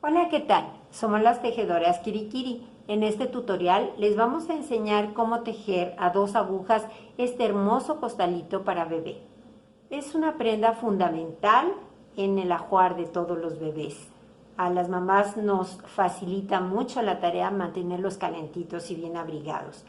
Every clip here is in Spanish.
Hola, ¿qué tal? Somos las tejedoras Kirikiri. En este tutorial les vamos a enseñar cómo tejer a 2 agujas este hermoso costalito para bebé. Es una prenda fundamental en el ajuar de todos los bebés. A las mamás nos facilita mucho la tarea mantenerlos calentitos y bien abrigados.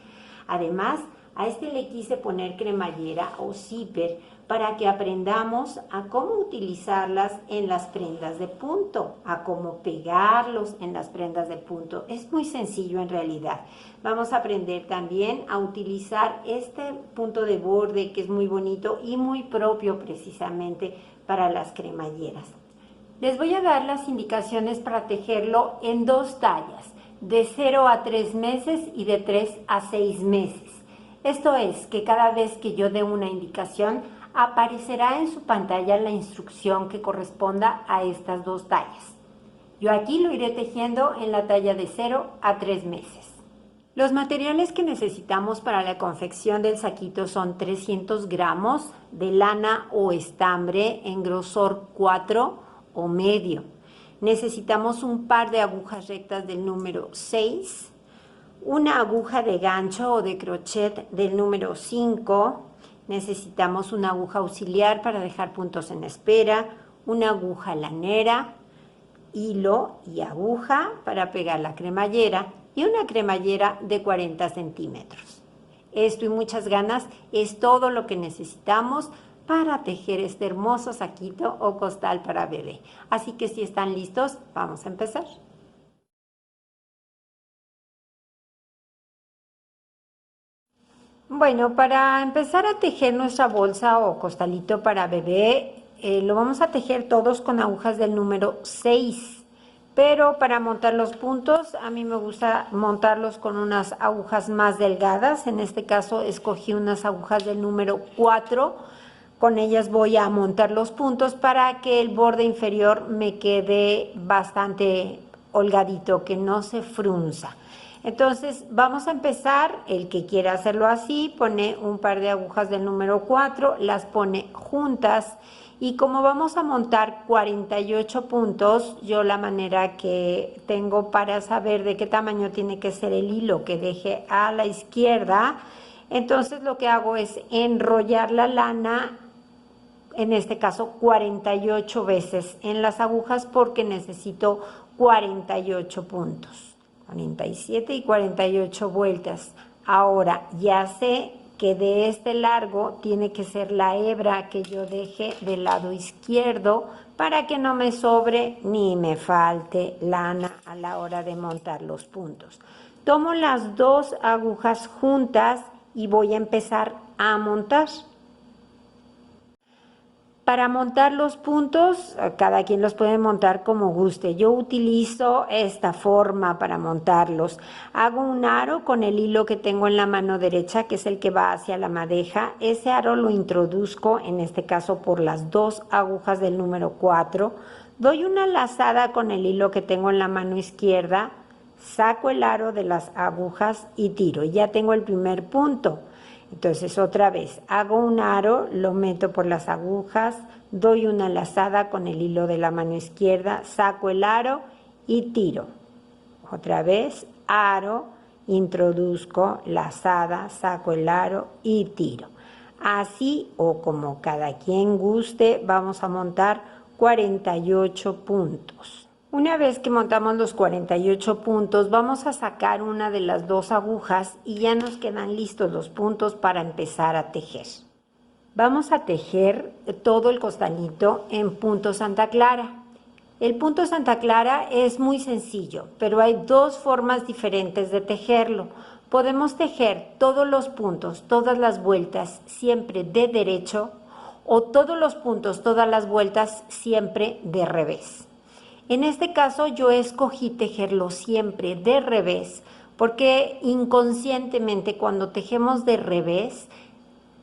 Además, a este le quise poner cremallera o zipper para que aprendamos a cómo utilizarlas en las prendas de punto, a cómo pegarlos en las prendas de punto. Es muy sencillo en realidad. Vamos a aprender también a utilizar este punto de borde que es muy bonito y muy propio precisamente para las cremalleras. Les voy a dar las indicaciones para tejerlo en 2 tallas, de 0 a 3 meses y de 3 a 6 meses. Esto es que cada vez que yo dé una indicación, aparecerá en su pantalla la instrucción que corresponda a estas 2 tallas. Yo aquí lo iré tejiendo en la talla de 0 a 3 meses. Los materiales que necesitamos para la confección del saquito son 300 gramos de lana o estambre en grosor 4 o medio. Necesitamos un par de agujas rectas del número 6, una aguja de gancho o de crochet del número 5, necesitamos una aguja auxiliar para dejar puntos en espera, una aguja lanera, hilo y aguja para pegar la cremallera y una cremallera de 40 centímetros. Esto y muchas ganas es todo lo que necesitamos para tejer este hermoso saquito o costal para bebé. Así que si están listos, vamos a empezar. Bueno, para empezar a tejer nuestra bolsa o costalito para bebé, lo vamos a tejer todos con agujas del número 6. Pero para montar los puntos, a mí me gusta montarlos con unas agujas más delgadas. En este caso escogí unas agujas del número 4. Con ellas voy a montar los puntos para que el borde inferior me quede bastante holgadito, que no se frunza. Entonces vamos a empezar. El que quiera hacerlo así, pone un par de agujas del número 4, las pone juntas. Y como vamos a montar 48 puntos, yo la manera que tengo para saber de qué tamaño tiene que ser el hilo que deje a la izquierda, entonces lo que hago es enrollar la lana, en este caso 48 veces en las agujas porque necesito 48 puntos, 47 y 48 vueltas. Ahora ya sé que de este largo tiene que ser la hebra que yo deje del lado izquierdo para que no me sobre ni me falte lana a la hora de montar los puntos. Tomo las 2 agujas juntas y voy a empezar a montar. Para montar los puntos, cada quien los puede montar como guste. Yo utilizo esta forma para montarlos. Hago un aro con el hilo que tengo en la mano derecha, que es el que va hacia la madeja. Ese aro lo introduzco, en este caso por las 2 agujas del número 4. Doy una lazada con el hilo que tengo en la mano izquierda, saco el aro de las agujas y tiro. Ya tengo el primer punto. Entonces otra vez hago un aro, lo meto por las agujas, doy una lazada con el hilo de la mano izquierda, saco el aro y tiro. Otra vez aro, introduzco, lazada, saco el aro y tiro. Así o como cada quien guste, vamos a montar 48 puntos. Una vez que montamos los 48 puntos, vamos a sacar una de las 2 agujas y ya nos quedan listos los puntos para empezar a tejer. Vamos a tejer todo el costalito en punto Santa Clara. El punto Santa Clara es muy sencillo, pero hay 2 formas diferentes de tejerlo. Podemos tejer todos los puntos, todas las vueltas, siempre de derecho, o todos los puntos, todas las vueltas, siempre de revés. En este caso yo escogí tejerlo siempre de revés porque inconscientemente cuando tejemos de revés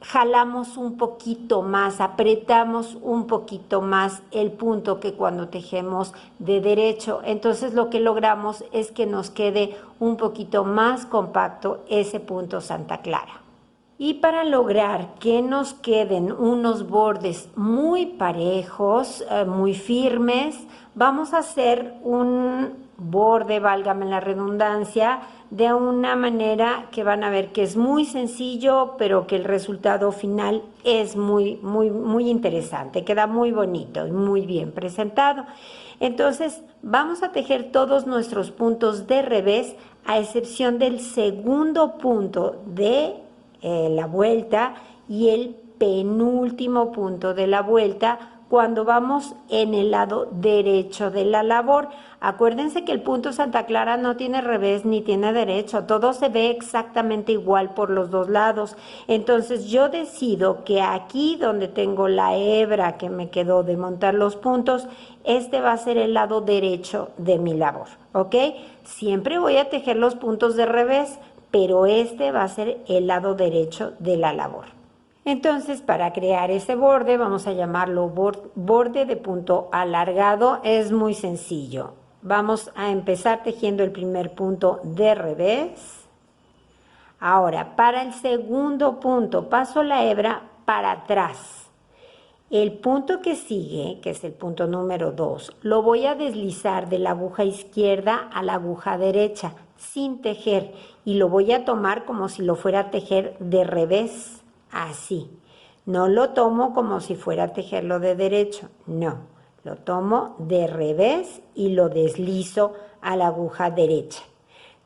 jalamos un poquito más, apretamos un poquito más el punto que cuando tejemos de derecho. Entonces lo que logramos es que nos quede un poquito más compacto ese punto Santa Clara. Y para lograr que nos queden unos bordes muy parejos, muy firmes, vamos a hacer un borde, válgame la redundancia, de una manera que van a ver que es muy sencillo, pero que el resultado final es muy interesante, queda muy bonito y muy bien presentado. Entonces, vamos a tejer todos nuestros puntos de revés, a excepción del segundo punto de la vuelta y el penúltimo punto de la vuelta cuando vamos en el lado derecho de la labor. Acuérdense que el punto Santa Clara no tiene revés ni tiene derecho, todo se ve exactamente igual por los dos lados. Entonces yo decido que aquí donde tengo la hebra que me quedó de montar los puntos, este va a ser el lado derecho de mi labor, ¿ok? Siempre voy a tejer los puntos de revés, pero este va a ser el lado derecho de la labor. Entonces, para crear ese borde, vamos a llamarlo borde de punto alargado. Es muy sencillo. Vamos a empezar tejiendo el primer punto de revés. Ahora, para el segundo punto, paso la hebra para atrás. El punto que sigue, que es el punto número 2, lo voy a deslizar de la aguja izquierda a la aguja derecha, sin tejer, y lo voy a tomar como si lo fuera a tejer de revés, así. No lo tomo como si fuera a tejerlo de derecho, no. Lo tomo de revés y lo deslizo a la aguja derecha.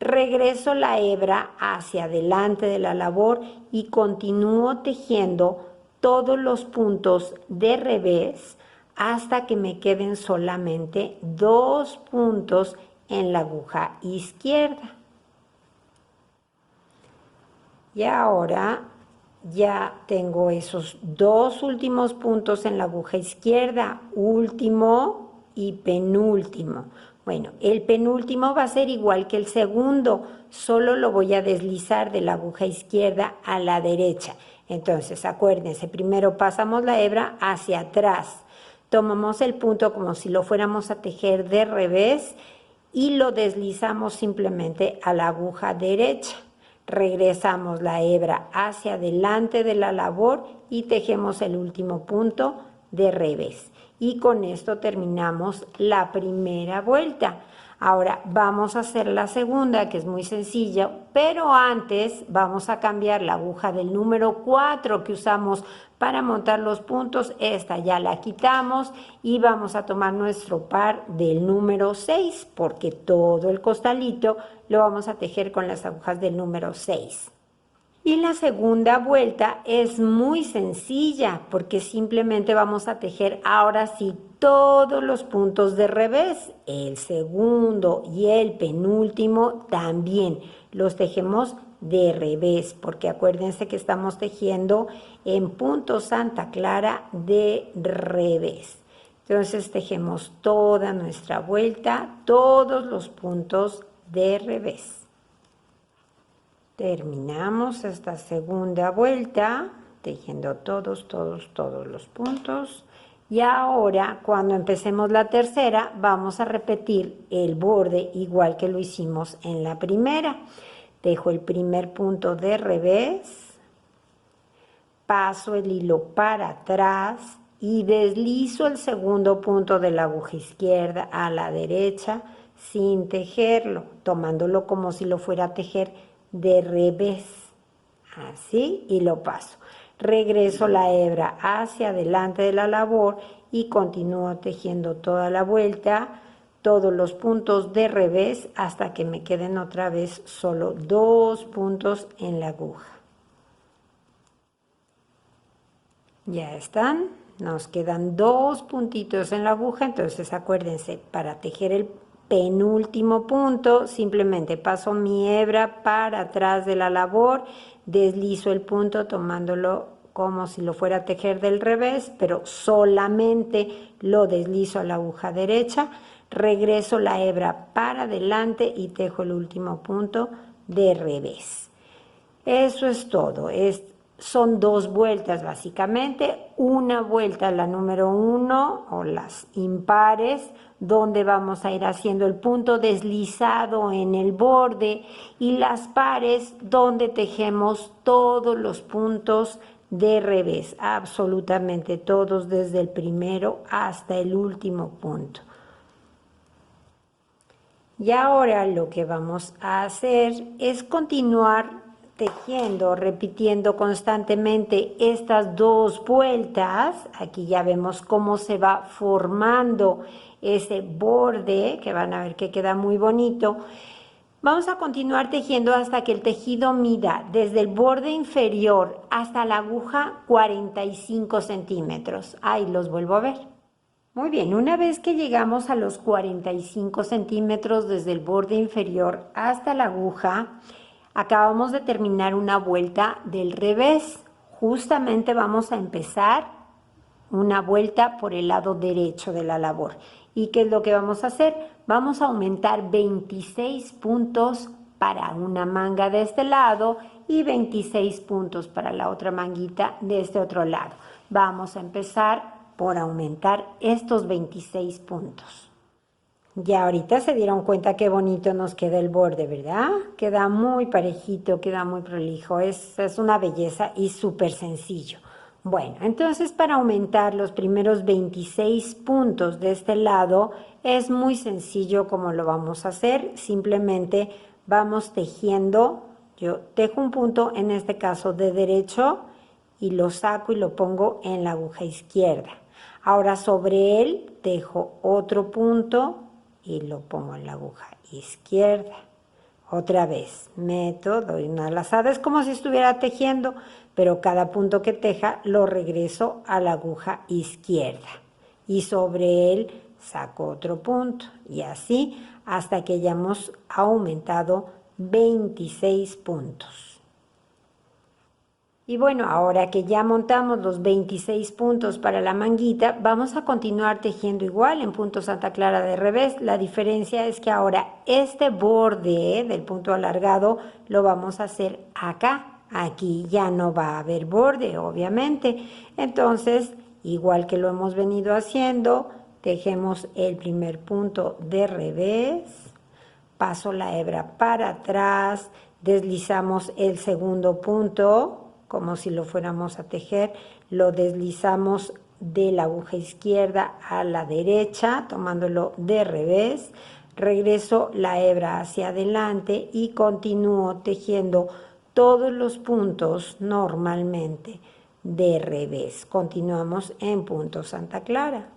Regreso la hebra hacia adelante de la labor y continúo tejiendo todos los puntos de revés hasta que me queden solamente 2 puntos en la aguja izquierda. Y ahora ya tengo esos 2 últimos puntos en la aguja izquierda, último y penúltimo. Bueno, el penúltimo va a ser igual que el segundo, solo lo voy a deslizar de la aguja izquierda a la derecha. Entonces, acuérdense, primero pasamos la hebra hacia atrás, tomamos el punto como si lo fuéramos a tejer de revés y lo deslizamos simplemente a la aguja derecha. Regresamos la hebra hacia adelante de la labor y tejemos el último punto de revés. Y con esto terminamos la primera vuelta. Ahora vamos a hacer la segunda, que es muy sencilla, pero antes vamos a cambiar la aguja del número 4 que usamos para montar los puntos. Esta ya la quitamos y vamos a tomar nuestro par del número 6, porque todo el costalito lo vamos a tejer con las agujas del número 6. Y la segunda vuelta es muy sencilla porque simplemente vamos a tejer ahora sí todos los puntos de revés. El segundo y el penúltimo también los tejemos de revés porque acuérdense que estamos tejiendo en punto Santa Clara de revés. Entonces tejemos toda nuestra vuelta, todos los puntos de revés. Terminamos esta segunda vuelta tejiendo todos los puntos y ahora cuando empecemos la tercera vamos a repetir el borde igual que lo hicimos en la primera. Tejo el primer punto de revés, paso el hilo para atrás y deslizo el segundo punto de la aguja izquierda a la derecha sin tejerlo, tomándolo como si lo fuera a tejer de revés, así, y lo paso. Regreso la hebra hacia adelante de la labor y continúo tejiendo toda la vuelta, todos los puntos de revés hasta que me queden otra vez solo 2 puntos en la aguja. Ya están, nos quedan 2 puntitos en la aguja, entonces acuérdense, para tejer el penúltimo punto, simplemente paso mi hebra para atrás de la labor, deslizo el punto tomándolo como si lo fuera a tejer del revés, pero solamente lo deslizo a la aguja derecha, regreso la hebra para adelante y tejo el último punto de revés. Eso es todo. Son 2 vueltas básicamente, una vuelta la número 1 o las impares, donde vamos a ir haciendo el punto deslizado en el borde, y las pares donde tejemos todos los puntos de revés, absolutamente todos, desde el primero hasta el último punto. Y ahora lo que vamos a hacer es continuar tejiendo, repitiendo constantemente estas dos vueltas. Aquí ya vemos cómo se va formando ese borde, que van a ver que queda muy bonito. Vamos a continuar tejiendo hasta que el tejido mida desde el borde inferior hasta la aguja 45 centímetros. Ahí los vuelvo a ver. Muy bien, una vez que llegamos a los 45 centímetros desde el borde inferior hasta la aguja, acabamos de terminar una vuelta del revés. Justamente vamos a empezar una vuelta por el lado derecho de la labor. ¿Y qué es lo que vamos a hacer? Vamos a aumentar 26 puntos para una manga de este lado y 26 puntos para la otra manguita de este otro lado. Vamos a empezar por aumentar estos 26 puntos. Ya ahorita se dieron cuenta qué bonito nos queda el borde, ¿verdad? Queda muy parejito, queda muy prolijo, es una belleza y súper sencillo. Bueno, entonces para aumentar los primeros 26 puntos de este lado es muy sencillo como lo vamos a hacer. Simplemente vamos tejiendo, yo tejo un punto en este caso de derecho y lo saco y lo pongo en la aguja izquierda. Ahora sobre él tejo otro punto y lo pongo en la aguja izquierda. Otra vez meto, doy una lazada, es como si estuviera tejiendo, pero cada punto que teja lo regreso a la aguja izquierda y sobre él saco otro punto y así hasta que hayamos aumentado 26 puntos. Y bueno, ahora que ya montamos los 26 puntos para la manguita, vamos a continuar tejiendo igual en punto Santa Clara de revés. La diferencia es que ahora este borde del punto alargado lo vamos a hacer acá. Aquí ya no va a haber borde, obviamente. Entonces, igual que lo hemos venido haciendo, tejemos el primer punto de revés, paso la hebra para atrás, deslizamos el segundo punto, como si lo fuéramos a tejer, lo deslizamos de la aguja izquierda a la derecha, tomándolo de revés, regreso la hebra hacia adelante y continúo tejiendo todos los puntos normalmente de revés. Continuamos en punto Santa Clara.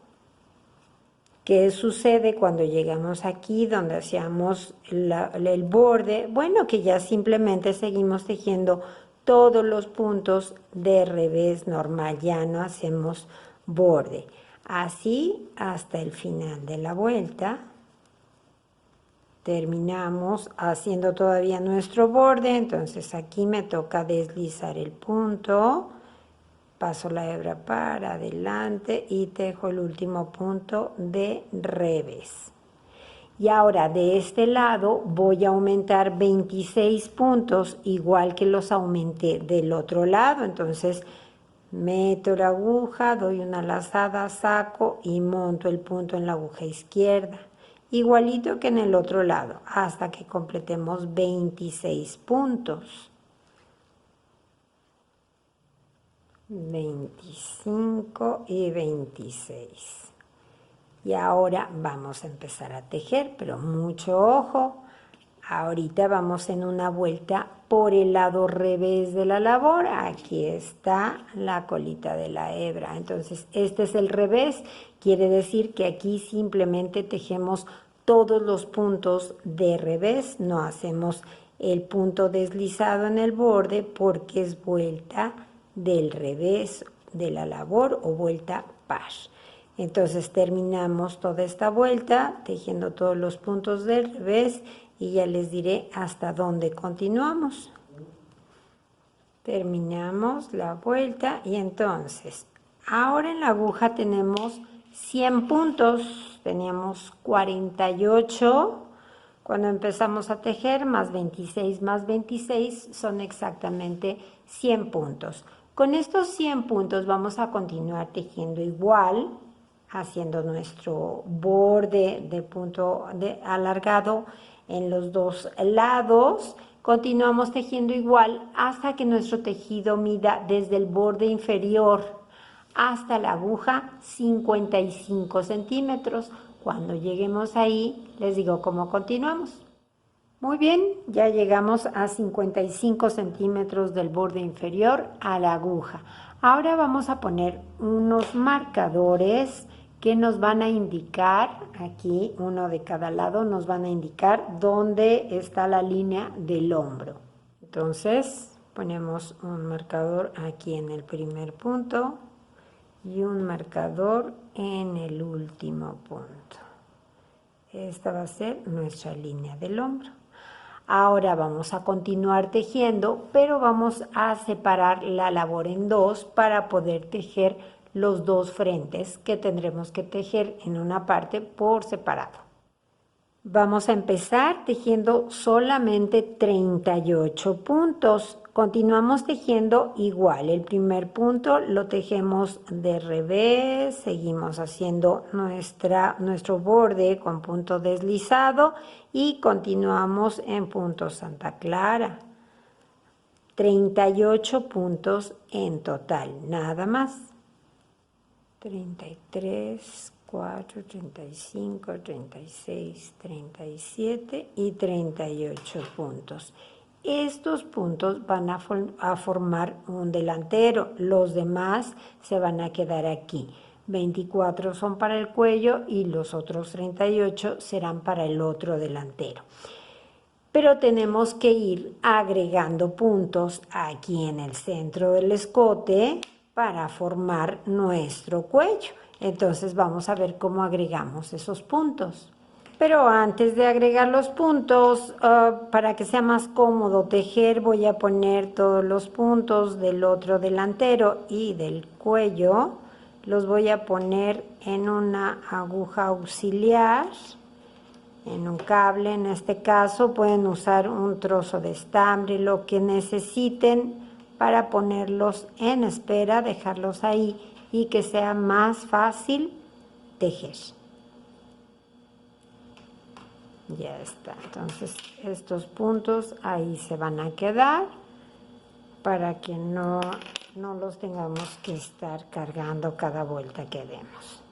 ¿Qué sucede cuando llegamos aquí donde hacíamos el borde? Bueno, que ya simplemente seguimos tejiendo todos los puntos de revés normal, ya no hacemos borde. Así hasta el final de la vuelta. Terminamos haciendo todavía nuestro borde, entonces aquí me toca deslizar el punto, paso la hebra para adelante y tejo el último punto de revés. Y ahora de este lado voy a aumentar 26 puntos, igual que los aumenté del otro lado. Entonces meto la aguja, doy una lazada, saco y monto el punto en la aguja izquierda. Igualito que en el otro lado, hasta que completemos 26 puntos. 25 y 26. Y ahora vamos a empezar a tejer, pero mucho ojo. Ahorita vamos en una vuelta por el lado revés de la labor. Aquí está la colita de la hebra. Entonces, este es el revés. Quiere decir que aquí simplemente tejemos todos los puntos de revés. No hacemos el punto deslizado en el borde porque es vuelta del revés de la labor o vuelta par. Entonces terminamos toda esta vuelta tejiendo todos los puntos del revés y ya les diré hasta dónde continuamos. Terminamos la vuelta y entonces ahora en la aguja tenemos 100 puntos, teníamos 48 cuando empezamos a tejer, más 26 son exactamente 100 puntos. Con estos 100 puntos vamos a continuar tejiendo igual, haciendo nuestro borde de punto alargado en los dos lados. Continuamos tejiendo igual hasta que nuestro tejido mida desde el borde inferior hasta la aguja 55 centímetros. Cuando lleguemos ahí, les digo cómo continuamos. Muy bien, ya llegamos a 55 centímetros del borde inferior a la aguja. Ahora vamos a poner unos marcadores que nos van a indicar, aquí uno de cada lado, nos van a indicar dónde está la línea del hombro. Entonces ponemos un marcador aquí en el primer punto y un marcador en el último punto. Esta va a ser nuestra línea del hombro. Ahora vamos a continuar tejiendo, pero vamos a separar la labor en dos para poder tejer los dos frentes que tendremos que tejer en una parte por separado. Vamos a empezar tejiendo solamente 38 puntos. Continuamos tejiendo igual. El primer punto lo tejemos de revés, seguimos haciendo nuestro borde con punto deslizado y continuamos en punto Santa Clara. 38 puntos en total, nada más. 33, 4, 35, 36, 37 y 38 puntos. Estos puntos van a formar un delantero, los demás se van a quedar aquí. 24 son para el cuello y los otros 38 serán para el otro delantero. Pero tenemos que ir agregando puntos aquí en el centro del escote para formar nuestro cuello. Entonces vamos a ver cómo agregamos esos puntos. Pero antes de agregar los puntos, para que sea más cómodo tejer, voy a poner todos los puntos del otro delantero y del cuello. Los voy a poner en una aguja auxiliar, en un cable. En este caso pueden usar un trozo de estambre, lo que necesiten para ponerlos en espera, dejarlos ahí y que sea más fácil tejer. Ya está, entonces estos puntos ahí se van a quedar para que no los tengamos que estar cargando cada vuelta que demos.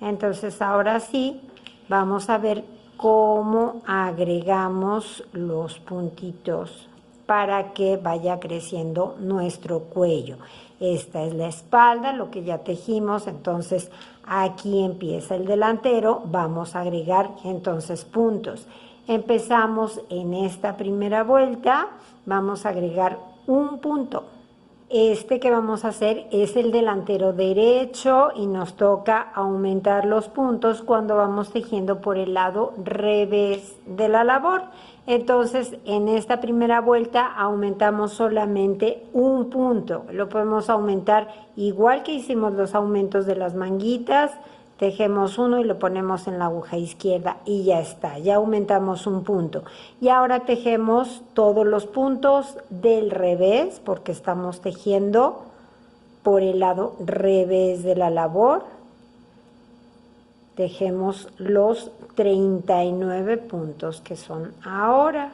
Entonces ahora sí, vamos a ver cómo agregamos los puntitos para que vaya creciendo nuestro cuello. Esta es la espalda, lo que ya tejimos, entonces aquí empieza el delantero, vamos a agregar entonces puntos. Empezamos en esta primera vuelta, vamos a agregar un punto. Este que vamos a hacer es el delantero derecho y nos toca aumentar los puntos cuando vamos tejiendo por el lado revés de la labor. Entonces, en esta primera vuelta aumentamos solamente un punto. Lo podemos aumentar igual que hicimos los aumentos de las manguitas. Tejemos uno y lo ponemos en la aguja izquierda y ya está, ya aumentamos un punto. Y ahora tejemos todos los puntos del revés porque estamos tejiendo por el lado revés de la labor. Tejemos los 39 puntos que son ahora.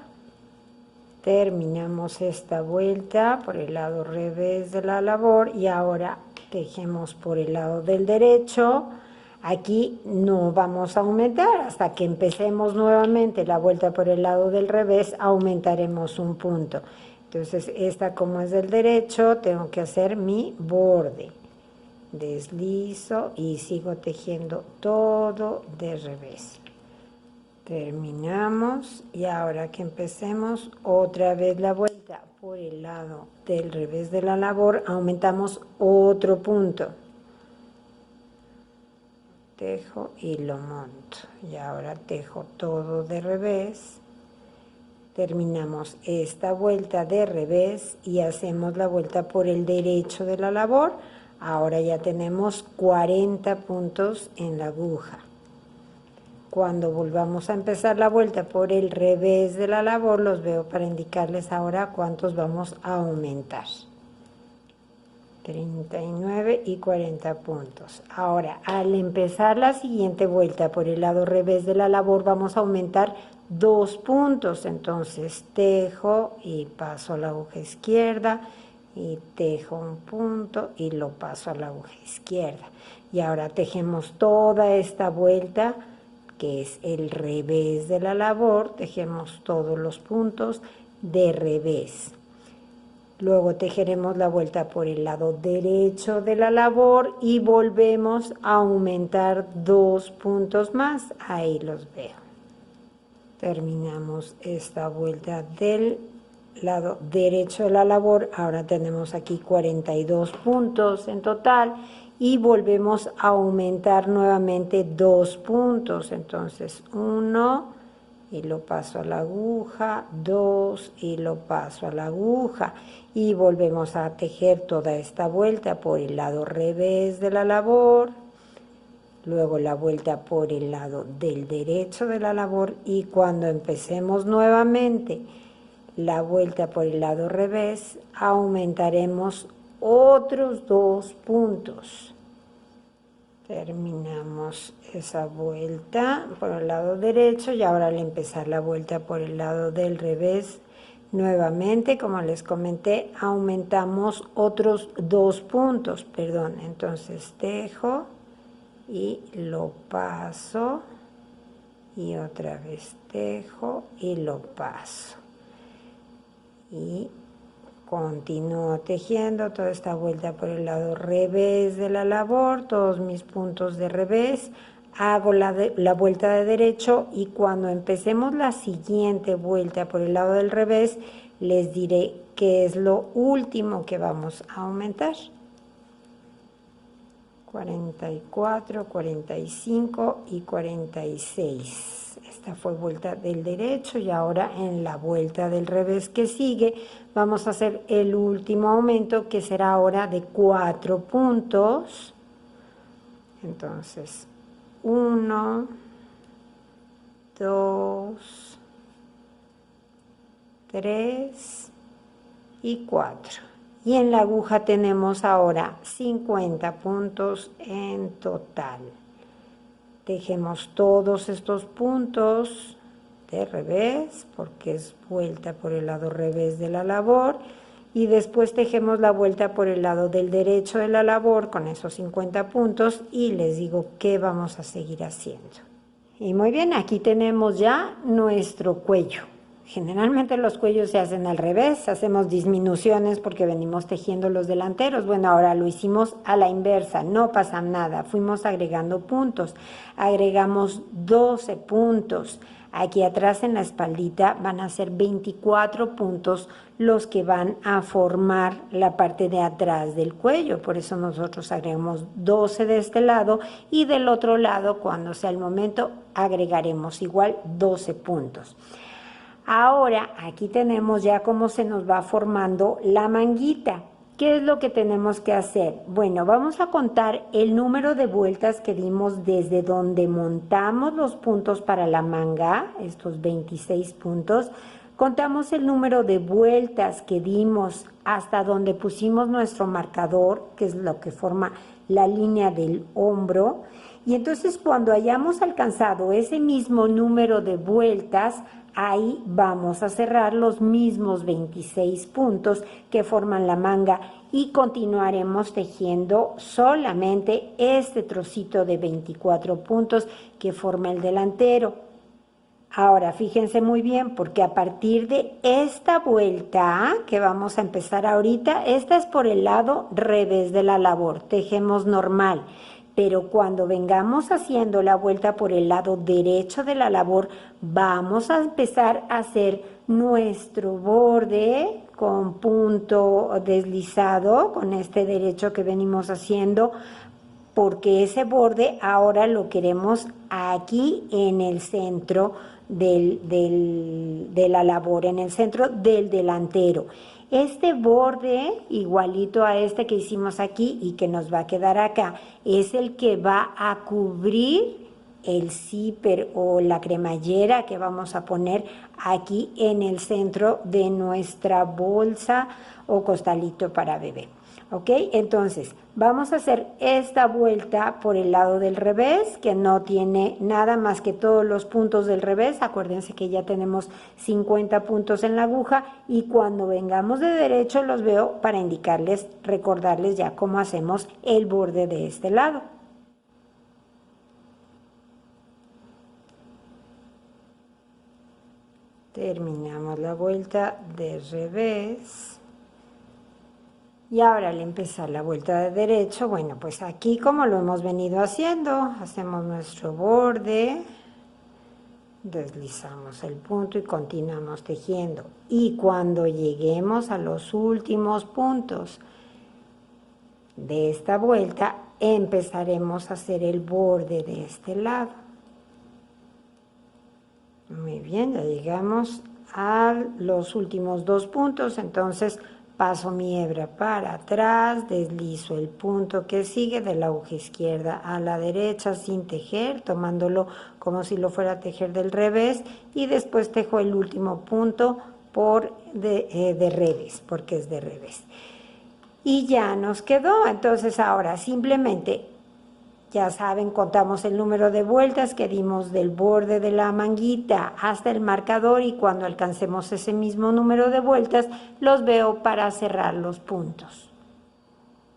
Terminamos esta vuelta por el lado revés de la labor y ahora tejemos por el lado del derecho. Aquí no vamos a aumentar, hasta que empecemos nuevamente la vuelta por el lado del revés, aumentaremos un punto. Entonces, esta como es del derecho, tengo que hacer mi borde. Deslizo y sigo tejiendo todo de revés. Terminamos y ahora que empecemos otra vez la vuelta por el lado del revés de la labor, aumentamos otro punto. Tejo y lo monto y ahora tejo todo de revés. Terminamos esta vuelta de revés y hacemos la vuelta por el derecho de la labor. Ahora ya tenemos 40 puntos en la aguja. Cuando volvamos a empezar la vuelta por el revés de la labor, los veo para indicarles ahora cuántos vamos a aumentar. 39 y 40 puntos. Ahora, al empezar la siguiente vuelta por el lado revés de la labor, vamos a aumentar 2 puntos. Entonces tejo y paso a la aguja izquierda y tejo un punto y lo paso a la aguja izquierda. Y ahora tejemos toda esta vuelta, que es el revés de la labor. Tejemos todos los puntos de revés. Luego tejeremos la vuelta por el lado derecho de la labor y volvemos a aumentar 2 puntos más. Ahí los veo. Terminamos esta vuelta del lado derecho de la labor. Ahora tenemos aquí 42 puntos en total y volvemos a aumentar nuevamente 2 puntos. Entonces 1 y lo paso a la aguja, 2 y lo paso a la aguja, y volvemos a tejer toda esta vuelta por el lado revés de la labor, luego la vuelta por el lado del derecho de la labor, y cuando empecemos nuevamente la vuelta por el lado revés, aumentaremos otros 2 puntos. Terminamos esa vuelta por el lado derecho y ahora al empezar la vuelta por el lado del revés, nuevamente, como les comenté, aumentamos otros 2 puntos, perdón. Entonces tejo y lo paso y otra vez tejo y lo paso. Y continúo tejiendo toda esta vuelta por el lado revés de la labor, todos mis puntos de revés, hago la vuelta de derecho y cuando empecemos la siguiente vuelta por el lado del revés, les diré qué es lo último que vamos a aumentar. 44, 45 y 46. Esta fue vuelta del derecho y ahora en la vuelta del revés que sigue vamos a hacer el último aumento, que será ahora de 4 puntos. Entonces 1, 2, 3 y 4. Y en la aguja tenemos ahora 50 puntos en total. Tejemos todos estos puntos de revés, porque es vuelta por el lado revés de la labor, y después tejemos la vuelta por el lado del derecho de la labor con esos 50 puntos y les digo qué vamos a seguir haciendo. Y muy bien, aquí tenemos ya nuestro cuello. Generalmente los cuellos se hacen al revés, hacemos disminuciones porque venimos tejiendo los delanteros. Bueno, ahora lo hicimos a la inversa, no pasa nada, fuimos agregando puntos, agregamos 12 puntos. Aquí atrás en la espaldita van a ser 24 puntos los que van a formar la parte de atrás del cuello. Por eso nosotros agregamos 12 de este lado y del otro lado, cuando sea el momento, agregaremos igual 12 puntos. Ahora aquí tenemos ya cómo se nos va formando la manguita. ¿Qué es lo que tenemos que hacer? Bueno, vamos a contar el número de vueltas que dimos desde donde montamos los puntos para la manga, estos 26 puntos. Contamos el número de vueltas que dimos hasta donde pusimos nuestro marcador, que es lo que forma la línea del hombro. Y entonces cuando hayamos alcanzado ese mismo número de vueltas, ahí vamos a cerrar los mismos 26 puntos que forman la manga y continuaremos tejiendo solamente este trocito de 24 puntos que forma el delantero. Ahora fíjense muy bien, porque a partir de esta vuelta que vamos a empezar ahorita, esta es por el lado revés de la labor, tejemos normal. Pero cuando vengamos haciendo la vuelta por el lado derecho de la labor, vamos a empezar a hacer nuestro borde con punto deslizado, con este derecho que venimos haciendo, porque ese borde ahora lo queremos aquí en el centro de la labor, en el centro del delantero. Este borde, igualito a este que hicimos aquí y que nos va a quedar acá, es el que va a cubrir el zipper o la cremallera que vamos a poner aquí en el centro de nuestra bolsa o costalito para bebé. ¿Ok? Entonces, vamos a hacer esta vuelta por el lado del revés, que no tiene nada más que todos los puntos del revés. Acuérdense que ya tenemos 50 puntos en la aguja y cuando vengamos de derecho los veo para indicarles, recordarles ya cómo hacemos el borde de este lado. Terminamos la vuelta de revés. Y ahora al empezar la vuelta de derecho, bueno, pues aquí como lo hemos venido haciendo, hacemos nuestro borde, deslizamos el punto y continuamos tejiendo. Y cuando lleguemos a los últimos puntos de esta vuelta, empezaremos a hacer el borde de este lado. Muy bien, ya llegamos a los últimos dos puntos, entonces paso mi hebra para atrás, deslizo el punto que sigue de la aguja izquierda a la derecha sin tejer, tomándolo como si lo fuera a tejer del revés y después tejo el último punto de revés, porque es de revés. Y ya nos quedó, entonces ahora simplemente, ya saben, contamos el número de vueltas que dimos del borde de la manguita hasta el marcador y cuando alcancemos ese mismo número de vueltas, los veo para cerrar los puntos.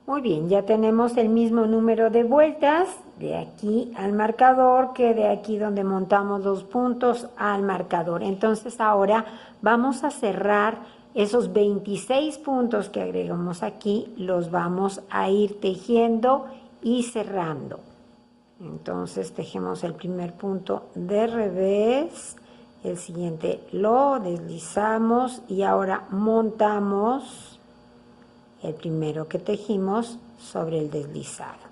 Muy bien, ya tenemos el mismo número de vueltas de aquí al marcador que de aquí donde montamos los puntos al marcador. Entonces ahora vamos a cerrar esos 26 puntos que agregamos aquí, los vamos a ir tejiendo y cerrando. Entonces tejemos el primer punto de revés, el siguiente lo deslizamos y ahora montamos el primero que tejimos sobre el deslizado.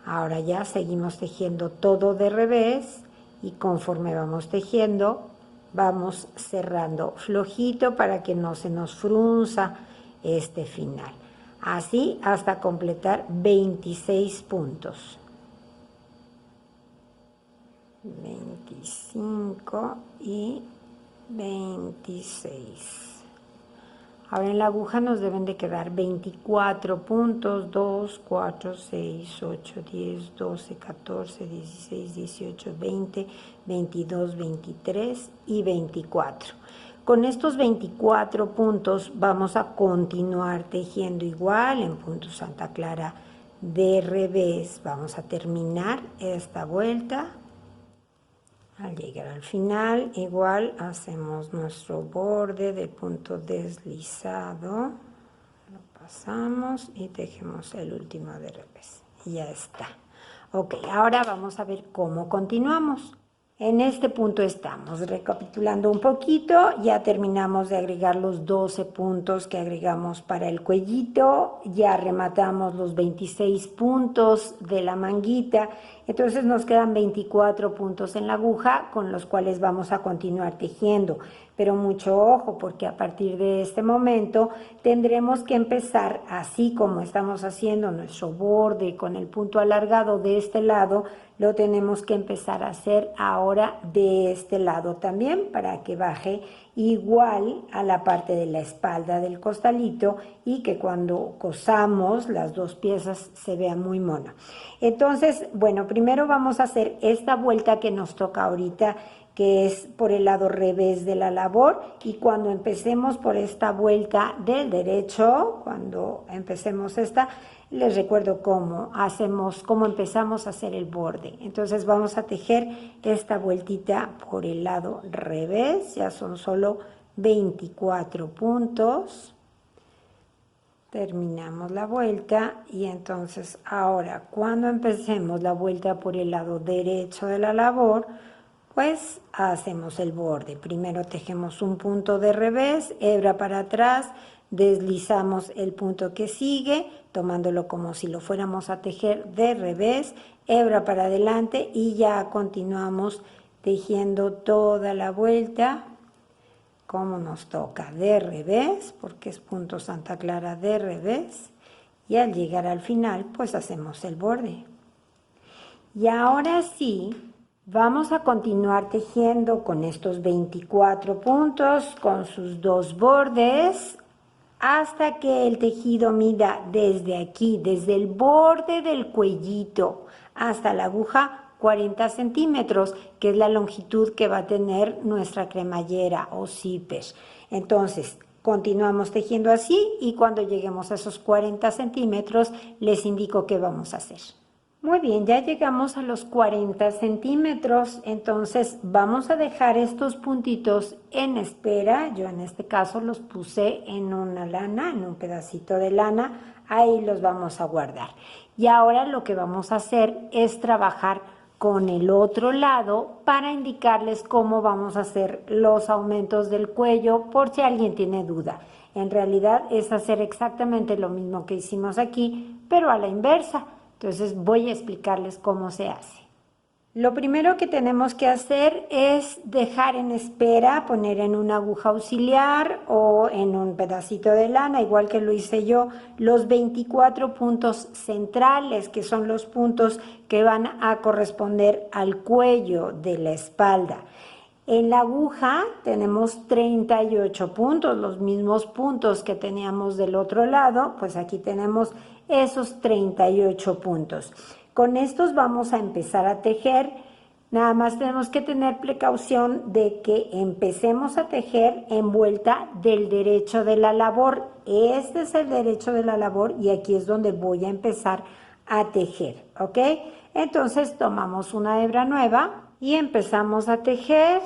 Ahora ya seguimos tejiendo todo de revés y conforme vamos tejiendo vamos cerrando flojito para que no se nos frunza este final. Así hasta completar 26 puntos. 25 y 26. Ahora en la aguja nos deben de quedar 24 puntos, 2, 4, 6, 8, 10, 12, 14, 16, 18, 20, 22, 23 y 24. Con estos 24 puntos vamos a continuar tejiendo igual en punto Santa Clara de revés. Vamos a terminar esta vuelta. Al llegar al final, igual hacemos nuestro borde de punto deslizado, lo pasamos y tejemos el último de revés. Y ya está. Ok, ahora vamos a ver cómo continuamos. En este punto estamos recapitulando un poquito, ya terminamos de agregar los 12 puntos que agregamos para el cuellito, ya rematamos los 26 puntos de la manguita, entonces nos quedan 24 puntos en la aguja con los cuales vamos a continuar tejiendo. Pero mucho ojo, porque a partir de este momento tendremos que empezar, así como estamos haciendo nuestro borde con el punto alargado de este lado, lo tenemos que empezar a hacer ahora de este lado también para que baje igual a la parte de la espalda del costalito y que cuando cosamos las dos piezas se vea muy mono. Entonces, bueno, primero vamos a hacer esta vuelta que nos toca ahorita, que es por el lado revés de la labor, y cuando empecemos por esta vuelta del derecho, cuando empecemos esta, les recuerdo cómo empezamos a hacer el borde. Entonces vamos a tejer esta vueltita por el lado revés, ya son solo 24 puntos. Terminamos la vuelta y entonces ahora cuando empecemos la vuelta por el lado derecho de la labor, pues hacemos el borde. Primero tejemos un punto de revés, hebra para atrás, deslizamos el punto que sigue, tomándolo como si lo fuéramos a tejer de revés, hebra para adelante y ya continuamos tejiendo toda la vuelta como nos toca de revés, porque es punto Santa Clara de revés, y al llegar al final pues hacemos el borde. Y ahora sí, vamos a continuar tejiendo con estos 24 puntos, con sus dos bordes, hasta que el tejido mida desde aquí, desde el borde del cuellito hasta la aguja 40 centímetros, que es la longitud que va a tener nuestra cremallera o zipper. Entonces, continuamos tejiendo así y cuando lleguemos a esos 40 centímetros les indico qué vamos a hacer. Muy bien, ya llegamos a los 40 centímetros, entonces vamos a dejar estos puntitos en espera. Yo en este caso los puse en una lana, en un pedacito de lana, ahí los vamos a guardar. Y ahora lo que vamos a hacer es trabajar con el otro lado para indicarles cómo vamos a hacer los aumentos del cuello por si alguien tiene duda. En realidad es hacer exactamente lo mismo que hicimos aquí, pero a la inversa. Entonces voy a explicarles cómo se hace. Lo primero que tenemos que hacer es dejar en espera, poner en una aguja auxiliar o en un pedacito de lana, igual que lo hice yo, los 24 puntos centrales, que son los puntos que van a corresponder al cuello de la espalda. En la aguja tenemos 38 puntos, los mismos puntos que teníamos del otro lado, pues aquí tenemos esos 38 puntos. Con estos vamos a empezar a tejer. Nada más tenemos que tener precaución de que empecemos a tejer en vuelta del derecho de la labor. Este es el derecho de la labor y aquí es donde voy a empezar a tejer, ¿ok? Entonces tomamos una hebra nueva y empezamos a tejer.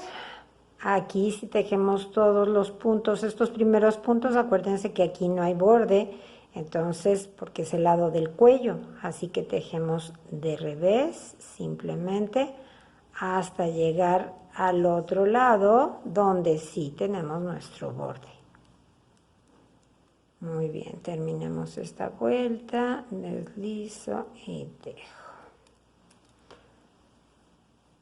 Aquí si tejemos todos los puntos, estos primeros puntos, acuérdense que aquí no hay borde, entonces porque es el lado del cuello, así que tejemos de revés simplemente hasta llegar al otro lado donde sí tenemos nuestro borde. Muy bien, terminamos esta vuelta, deslizo y tejo.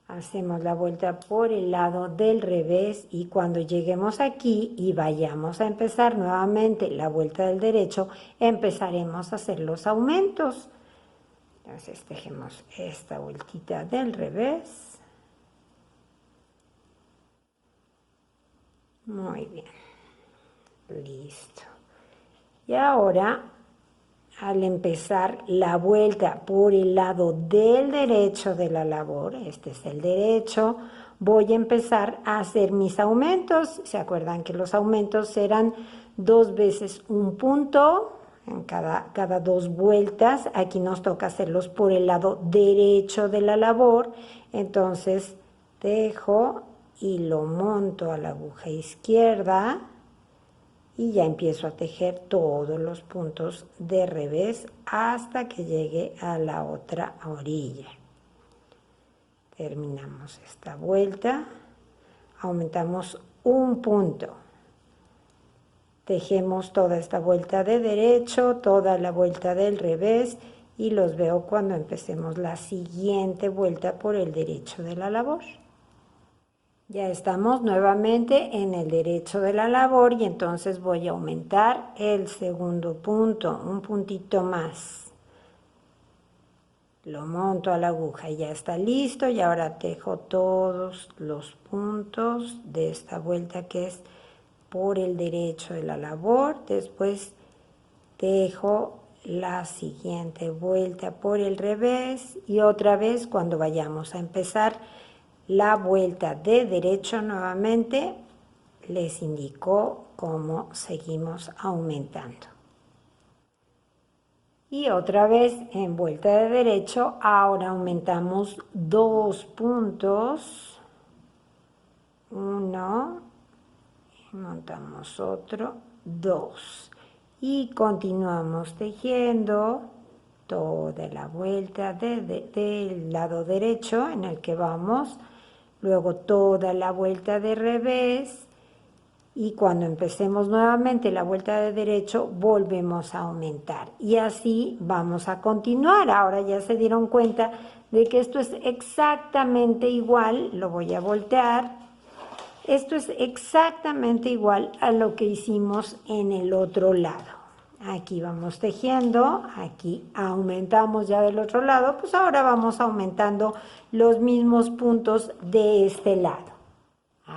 Hacemos la vuelta por el lado del revés y cuando lleguemos aquí y vayamos a empezar nuevamente la vuelta del derecho, empezaremos a hacer los aumentos. Entonces tejemos esta vueltita del revés. Muy bien. Listo. Y ahora, al empezar la vuelta por el lado del derecho de la labor, este es el derecho, voy a empezar a hacer mis aumentos. ¿Se acuerdan que los aumentos eran 2 veces un punto en cada 2 vueltas? Aquí nos toca hacerlos por el lado derecho de la labor. Entonces tejo y lo monto a la aguja izquierda y ya empiezo a tejer todos los puntos de revés hasta que llegue a la otra orilla. Terminamos esta vuelta, aumentamos un punto, tejemos toda esta vuelta de derecho, toda la vuelta del revés y los veo cuando empecemos la siguiente vuelta por el derecho de la labor. Ya estamos nuevamente en el derecho de la labor y entonces voy a aumentar el segundo punto, un puntito más. Lo monto a la aguja y ya está listo y ahora tejo todos los puntos de esta vuelta que es por el derecho de la labor. Después tejo la siguiente vuelta por el revés y otra vez cuando vayamos a empezar la vuelta de derecho nuevamente les indico cómo seguimos aumentando. Y otra vez en vuelta de derecho, ahora aumentamos 2 puntos. Uno, y montamos otro, 2. Y continuamos tejiendo toda la vuelta del lado derecho en el que vamos. Luego toda la vuelta de revés y cuando empecemos nuevamente la vuelta de derecho volvemos a aumentar y así vamos a continuar. Ahora ya se dieron cuenta de que esto es exactamente igual, lo voy a voltear, esto es exactamente igual a lo que hicimos en el otro lado. Aquí vamos tejiendo, aquí aumentamos ya del otro lado, pues ahora vamos aumentando los mismos puntos de este lado.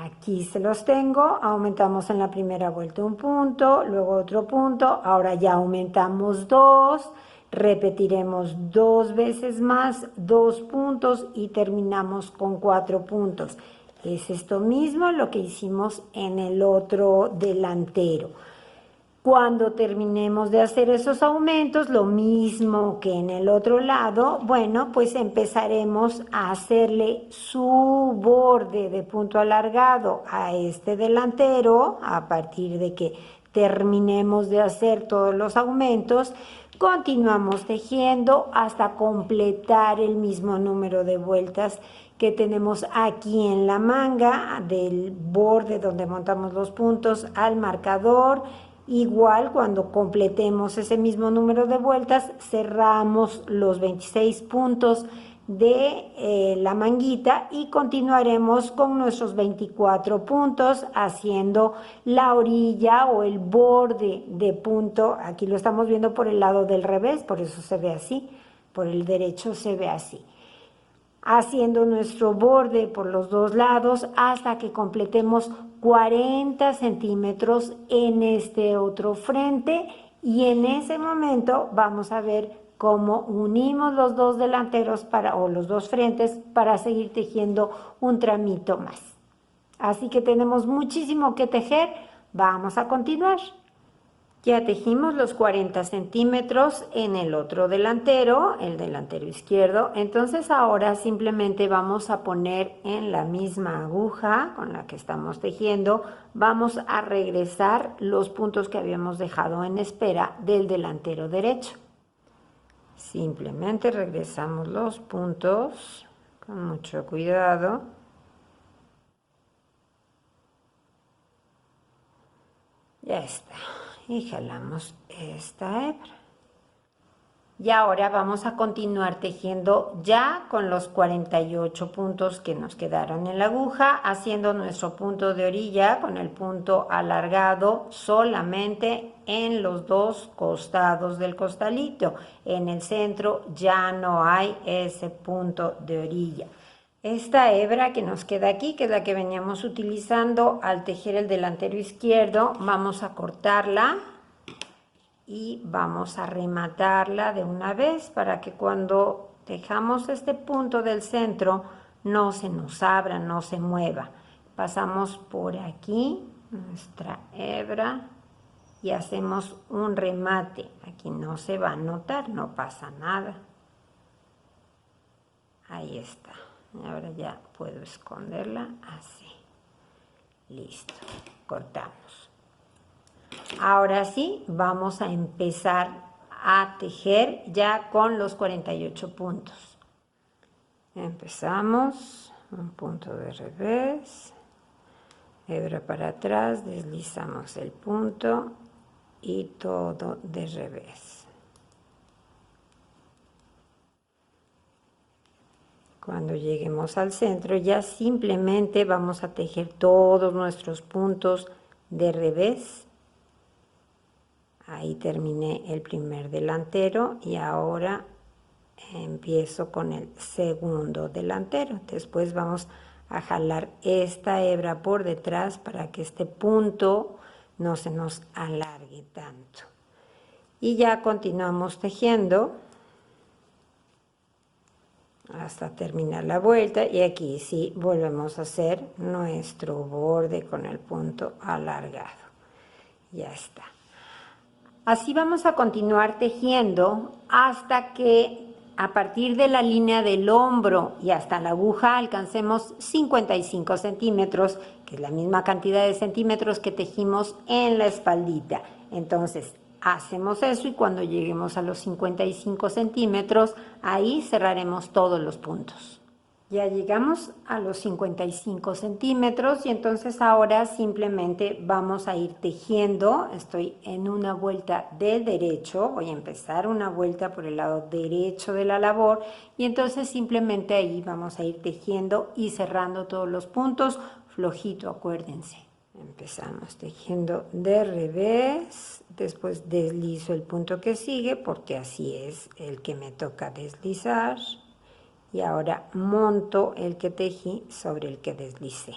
Aquí se los tengo, aumentamos en la primera vuelta un punto, luego otro punto, ahora ya aumentamos 2, repetiremos 2 veces más, 2 puntos y terminamos con 4 puntos. Es esto mismo lo que hicimos en el otro delantero. Cuando terminemos de hacer esos aumentos, lo mismo que en el otro lado, bueno, pues empezaremos a hacerle su borde de punto alargado a este delantero a partir de que terminemos de hacer todos los aumentos. Continuamos tejiendo hasta completar el mismo número de vueltas que tenemos aquí en la manga del borde donde montamos los puntos al marcador. Igual cuando completemos ese mismo número de vueltas, cerramos los 26 puntos de la manguita y continuaremos con nuestros 24 puntos haciendo la orilla o el borde de punto. Aquí lo estamos viendo por el lado del revés, por eso se ve así, por el derecho se ve así. Haciendo nuestro borde por los dos lados hasta que completemos 40 centímetros en este otro frente y en ese momento vamos a ver cómo unimos los dos delanteros o los dos frentes para seguir tejiendo un tramito más. Así que tenemos muchísimo que tejer, vamos a continuar. Ya tejimos los 40 centímetros en el otro delantero, el delantero izquierdo. Entonces ahora simplemente vamos a poner en la misma aguja con la que estamos tejiendo, vamos a regresar los puntos que habíamos dejado en espera del delantero derecho. Simplemente regresamos los puntos con mucho cuidado. Ya está. Y jalamos esta hebra. Y ahora vamos a continuar tejiendo ya con los 48 puntos que nos quedaron en la aguja, haciendo nuestro punto de orilla con el punto alargado solamente en los dos costados del costalito. En el centro ya no hay ese punto de orilla. Esta hebra que nos queda aquí, que es la que veníamos utilizando al tejer el delantero izquierdo, vamos a cortarla y vamos a rematarla de una vez para que cuando tejamos este punto del centro no se nos abra, no se mueva. Pasamos por aquí nuestra hebra y hacemos un remate. Aquí no se va a notar, no pasa nada. Ahí está. Y ahora ya puedo esconderla así. Listo, cortamos. Ahora sí, vamos a empezar a tejer ya con los 48 puntos. Empezamos, un punto de revés, hebra para atrás, deslizamos el punto y todo de revés. Cuando lleguemos al centro ya simplemente vamos a tejer todos nuestros puntos de revés. Ahí terminé el primer delantero y ahora empiezo con el segundo delantero. Después vamos a jalar esta hebra por detrás para que este punto no se nos alargue tanto. Y ya continuamos tejiendo hasta terminar la vuelta y aquí sí volvemos a hacer nuestro borde con el punto alargado. Ya está. Así vamos a continuar tejiendo hasta que a partir de la línea del hombro y hasta la aguja alcancemos 55 centímetros, que es la misma cantidad de centímetros que tejimos en la espaldita. Entonces, hacemos eso y cuando lleguemos a los 55 centímetros, ahí cerraremos todos los puntos. Ya llegamos a los 55 centímetros y entonces ahora simplemente vamos a ir tejiendo. Estoy en una vuelta del derecho, voy a empezar una vuelta por el lado derecho de la labor y entonces simplemente ahí vamos a ir tejiendo y cerrando todos los puntos, flojito, acuérdense. Empezamos tejiendo de revés, después deslizo el punto que sigue porque así es el que me toca deslizar y ahora monto el que tejí sobre el que deslicé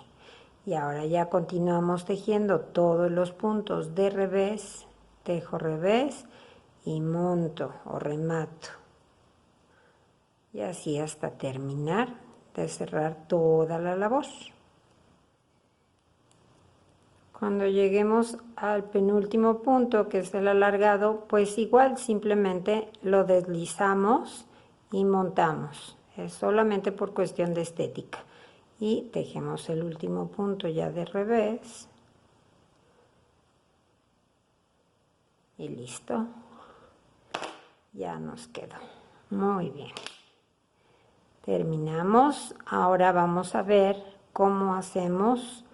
Y ahora ya continuamos tejiendo todos los puntos de revés, tejo revés y monto o remato. Y así hasta terminar de cerrar toda la labor. Cuando lleguemos al penúltimo punto, que es el alargado, pues igual simplemente lo deslizamos y montamos. Es solamente por cuestión de estética. Y tejemos el último punto ya de revés. Y listo. Ya nos quedó. Muy bien. Terminamos. Ahora vamos a ver cómo hacemos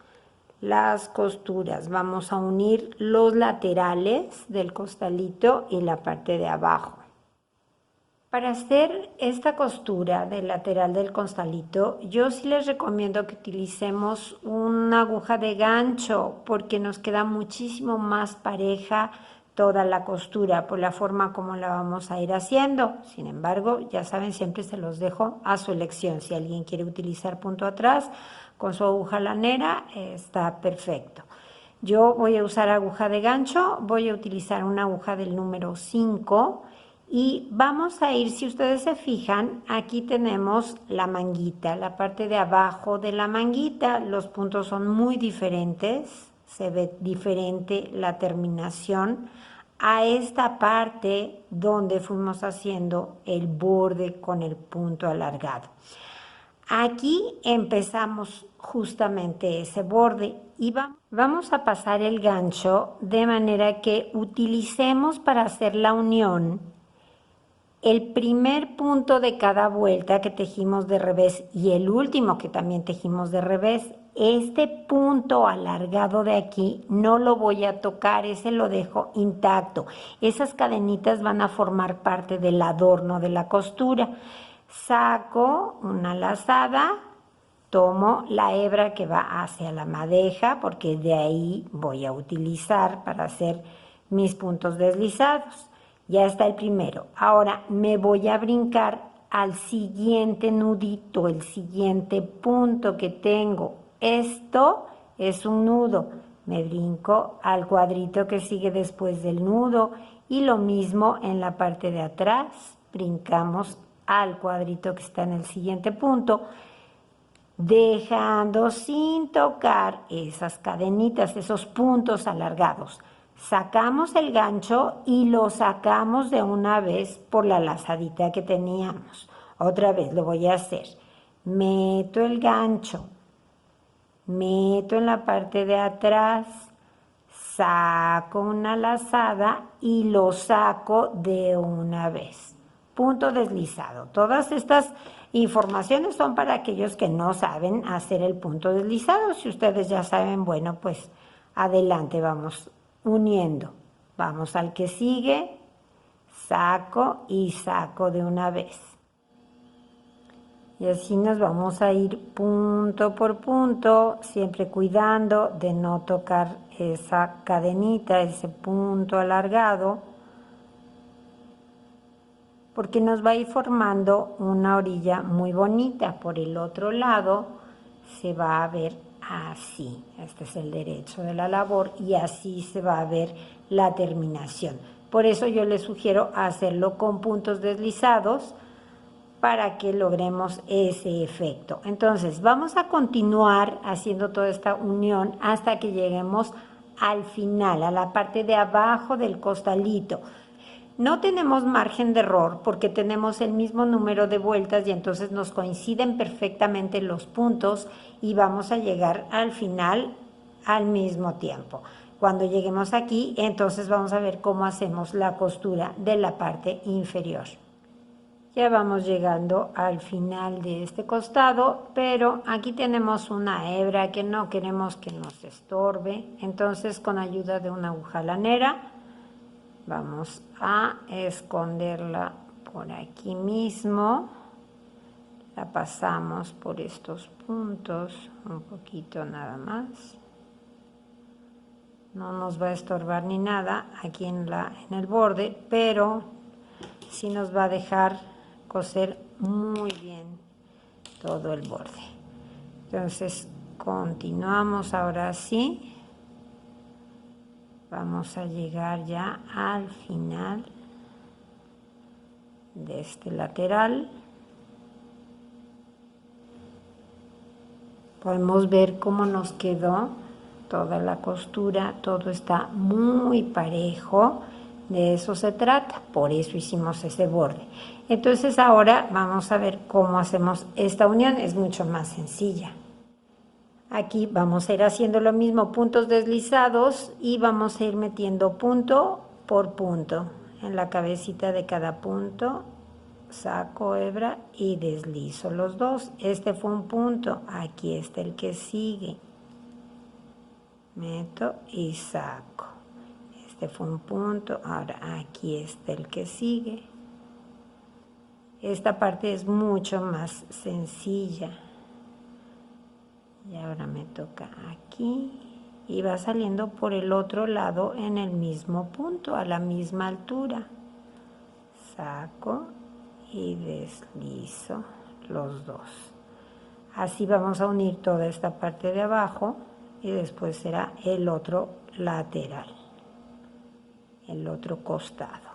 las costuras. Vamos a unir los laterales del costalito y la parte de abajo. Para hacer esta costura del lateral del costalito, yo sí les recomiendo que utilicemos una aguja de gancho porque nos queda muchísimo más pareja toda la costura por la forma como la vamos a ir haciendo. Sin embargo, ya saben, siempre se los dejo a su elección. Si alguien quiere utilizar punto atrás con su aguja lanera, está perfecto. Yo voy a usar aguja de gancho, voy a utilizar una aguja del número 5 y vamos a ir, si ustedes se fijan, aquí tenemos la manguita, la parte de abajo de la manguita, los puntos son muy diferentes, se ve diferente la terminación a esta parte donde fuimos haciendo el borde con el punto alargado. Aquí empezamos justamente ese borde y vamos a pasar el gancho de manera que utilicemos para hacer la unión el primer punto de cada vuelta que tejimos de revés y el último que también tejimos de revés. Este punto alargado de aquí no lo voy a tocar, ese lo dejo intacto. Esas cadenitas van a formar parte del adorno de la costura. Saco una lazada, tomo la hebra que va hacia la madeja porque de ahí voy a utilizar para hacer mis puntos deslizados. Ya está el primero. Ahora me voy a brincar al siguiente nudito, el siguiente punto que tengo. Esto es un nudo. Me brinco al cuadrito que sigue después del nudo y lo mismo en la parte de atrás. Brincamos al cuadrito que está en el siguiente punto, dejando sin tocar esas cadenitas, esos puntos alargados. Sacamos el gancho y lo sacamos de una vez por la lazadita que teníamos. Otra vez lo voy a hacer. Meto el gancho, meto en la parte de atrás, saco una lazada y lo saco de una vez. Punto deslizado. Todas estas informaciones son para aquellos que no saben hacer el punto deslizado. Si ustedes ya saben, bueno, pues adelante, vamos uniendo. Vamos al que sigue, saco y saco de una vez. Y así nos vamos a ir punto por punto, siempre cuidando de no tocar esa cadenita, ese punto alargado, porque nos va a ir formando una orilla muy bonita. Por el otro lado se va a ver así. Este es el derecho de la labor y así se va a ver la terminación. Por eso yo les sugiero hacerlo con puntos deslizados para que logremos ese efecto. Entonces vamos a continuar haciendo toda esta unión hasta que lleguemos al final, a la parte de abajo del costalito. No tenemos margen de error porque tenemos el mismo número de vueltas y entonces nos coinciden perfectamente los puntos y vamos a llegar al final al mismo tiempo. Cuando lleguemos aquí, entonces vamos a ver cómo hacemos la costura de la parte inferior. Ya vamos llegando al final de este costado, pero aquí tenemos una hebra que no queremos que nos estorbe, entonces con ayuda de una aguja lanera vamos a esconderla por aquí mismo, la pasamos por estos puntos, un poquito nada más. No nos va a estorbar ni nada aquí en el borde, pero sí nos va a dejar coser muy bien todo el borde. Entonces Continuamos ahora sí. Vamos a llegar ya al final de este lateral. Podemos ver cómo nos quedó toda la costura, todo está muy parejo, de eso se trata, por eso hicimos ese borde. Entonces ahora vamos a ver cómo hacemos esta unión, es mucho más sencilla. Aquí vamos a ir haciendo lo mismo, puntos deslizados y vamos a ir metiendo punto por punto. En la cabecita de cada punto saco hebra y deslizo los dos. Este fue un punto, aquí está el que sigue. Meto y saco. Este fue un punto, ahora aquí está el que sigue. Esta parte es mucho más sencilla. Y ahora me toca aquí y va saliendo por el otro lado en el mismo punto, a la misma altura. Saco y deslizo los dos. Así vamos a unir toda esta parte de abajo y después será el otro lateral, el otro costado.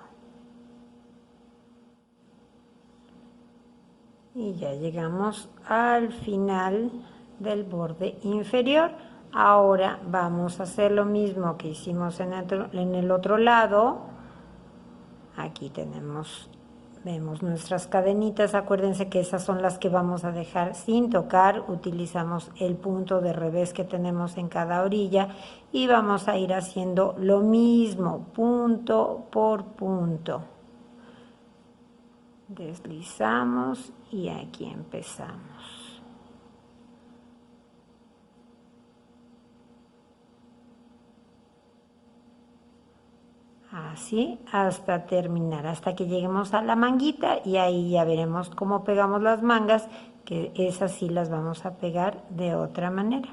Y ya llegamos al final del borde inferior. Ahora vamos a hacer lo mismo que hicimos en el otro lado. Aquí vemos nuestras cadenitas, acuérdense que esas son las que vamos a dejar sin tocar, utilizamos el punto de revés que tenemos en cada orilla y vamos a ir haciendo lo mismo, punto por punto. Deslizamos y aquí empezamos. Así hasta terminar, hasta que lleguemos a la manguita y ahí ya veremos cómo pegamos las mangas, que esas sí las vamos a pegar de otra manera.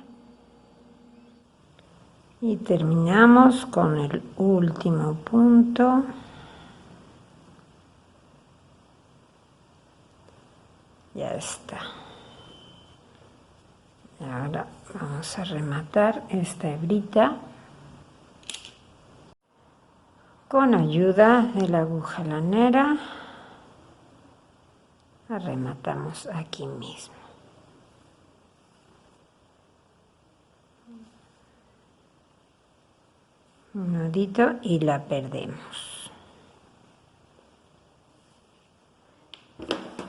Y terminamos con el último punto. Ya está. Ahora vamos a rematar esta hebrita con ayuda de la aguja lanera. Rematamos aquí mismo. Un nudito y la perdemos.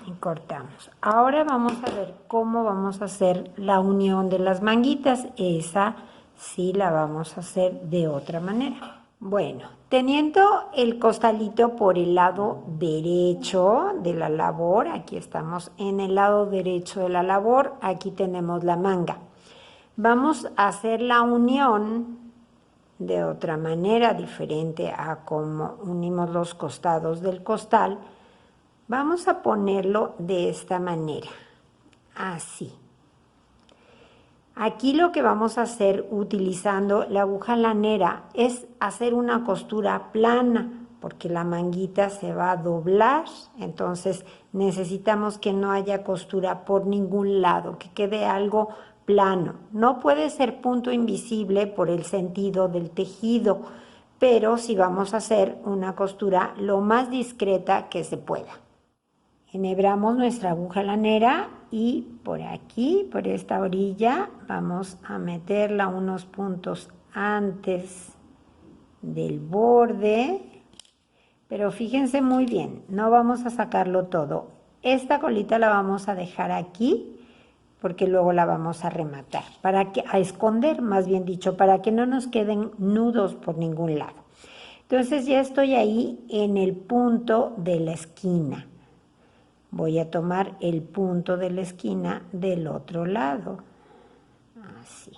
Y cortamos. Ahora vamos a ver cómo vamos a hacer la unión de las manguitas. Esa sí la vamos a hacer de otra manera. Bueno, teniendo el costalito por el lado derecho de la labor, aquí estamos en el lado derecho de la labor, aquí tenemos la manga. Vamos a hacer la unión de otra manera, diferente a como unimos los costados del costal. Vamos a ponerlo de esta manera, así. Aquí lo que vamos a hacer utilizando la aguja lanera es hacer una costura plana, porque la manguita se va a doblar, entonces necesitamos que no haya costura por ningún lado, que quede algo plano. No puede ser punto invisible por el sentido del tejido, pero sí vamos a hacer una costura lo más discreta que se pueda. Enhebramos nuestra aguja lanera y por aquí, por esta orilla, vamos a meterla unos puntos antes del borde, pero fíjense muy bien, no vamos a sacarlo todo. Esta colita la vamos a dejar aquí porque luego la vamos a rematar, a esconder, más bien dicho, para que no nos queden nudos por ningún lado. Entonces ya estoy ahí en el punto de la esquina. Voy a tomar el punto de la esquina del otro lado, así.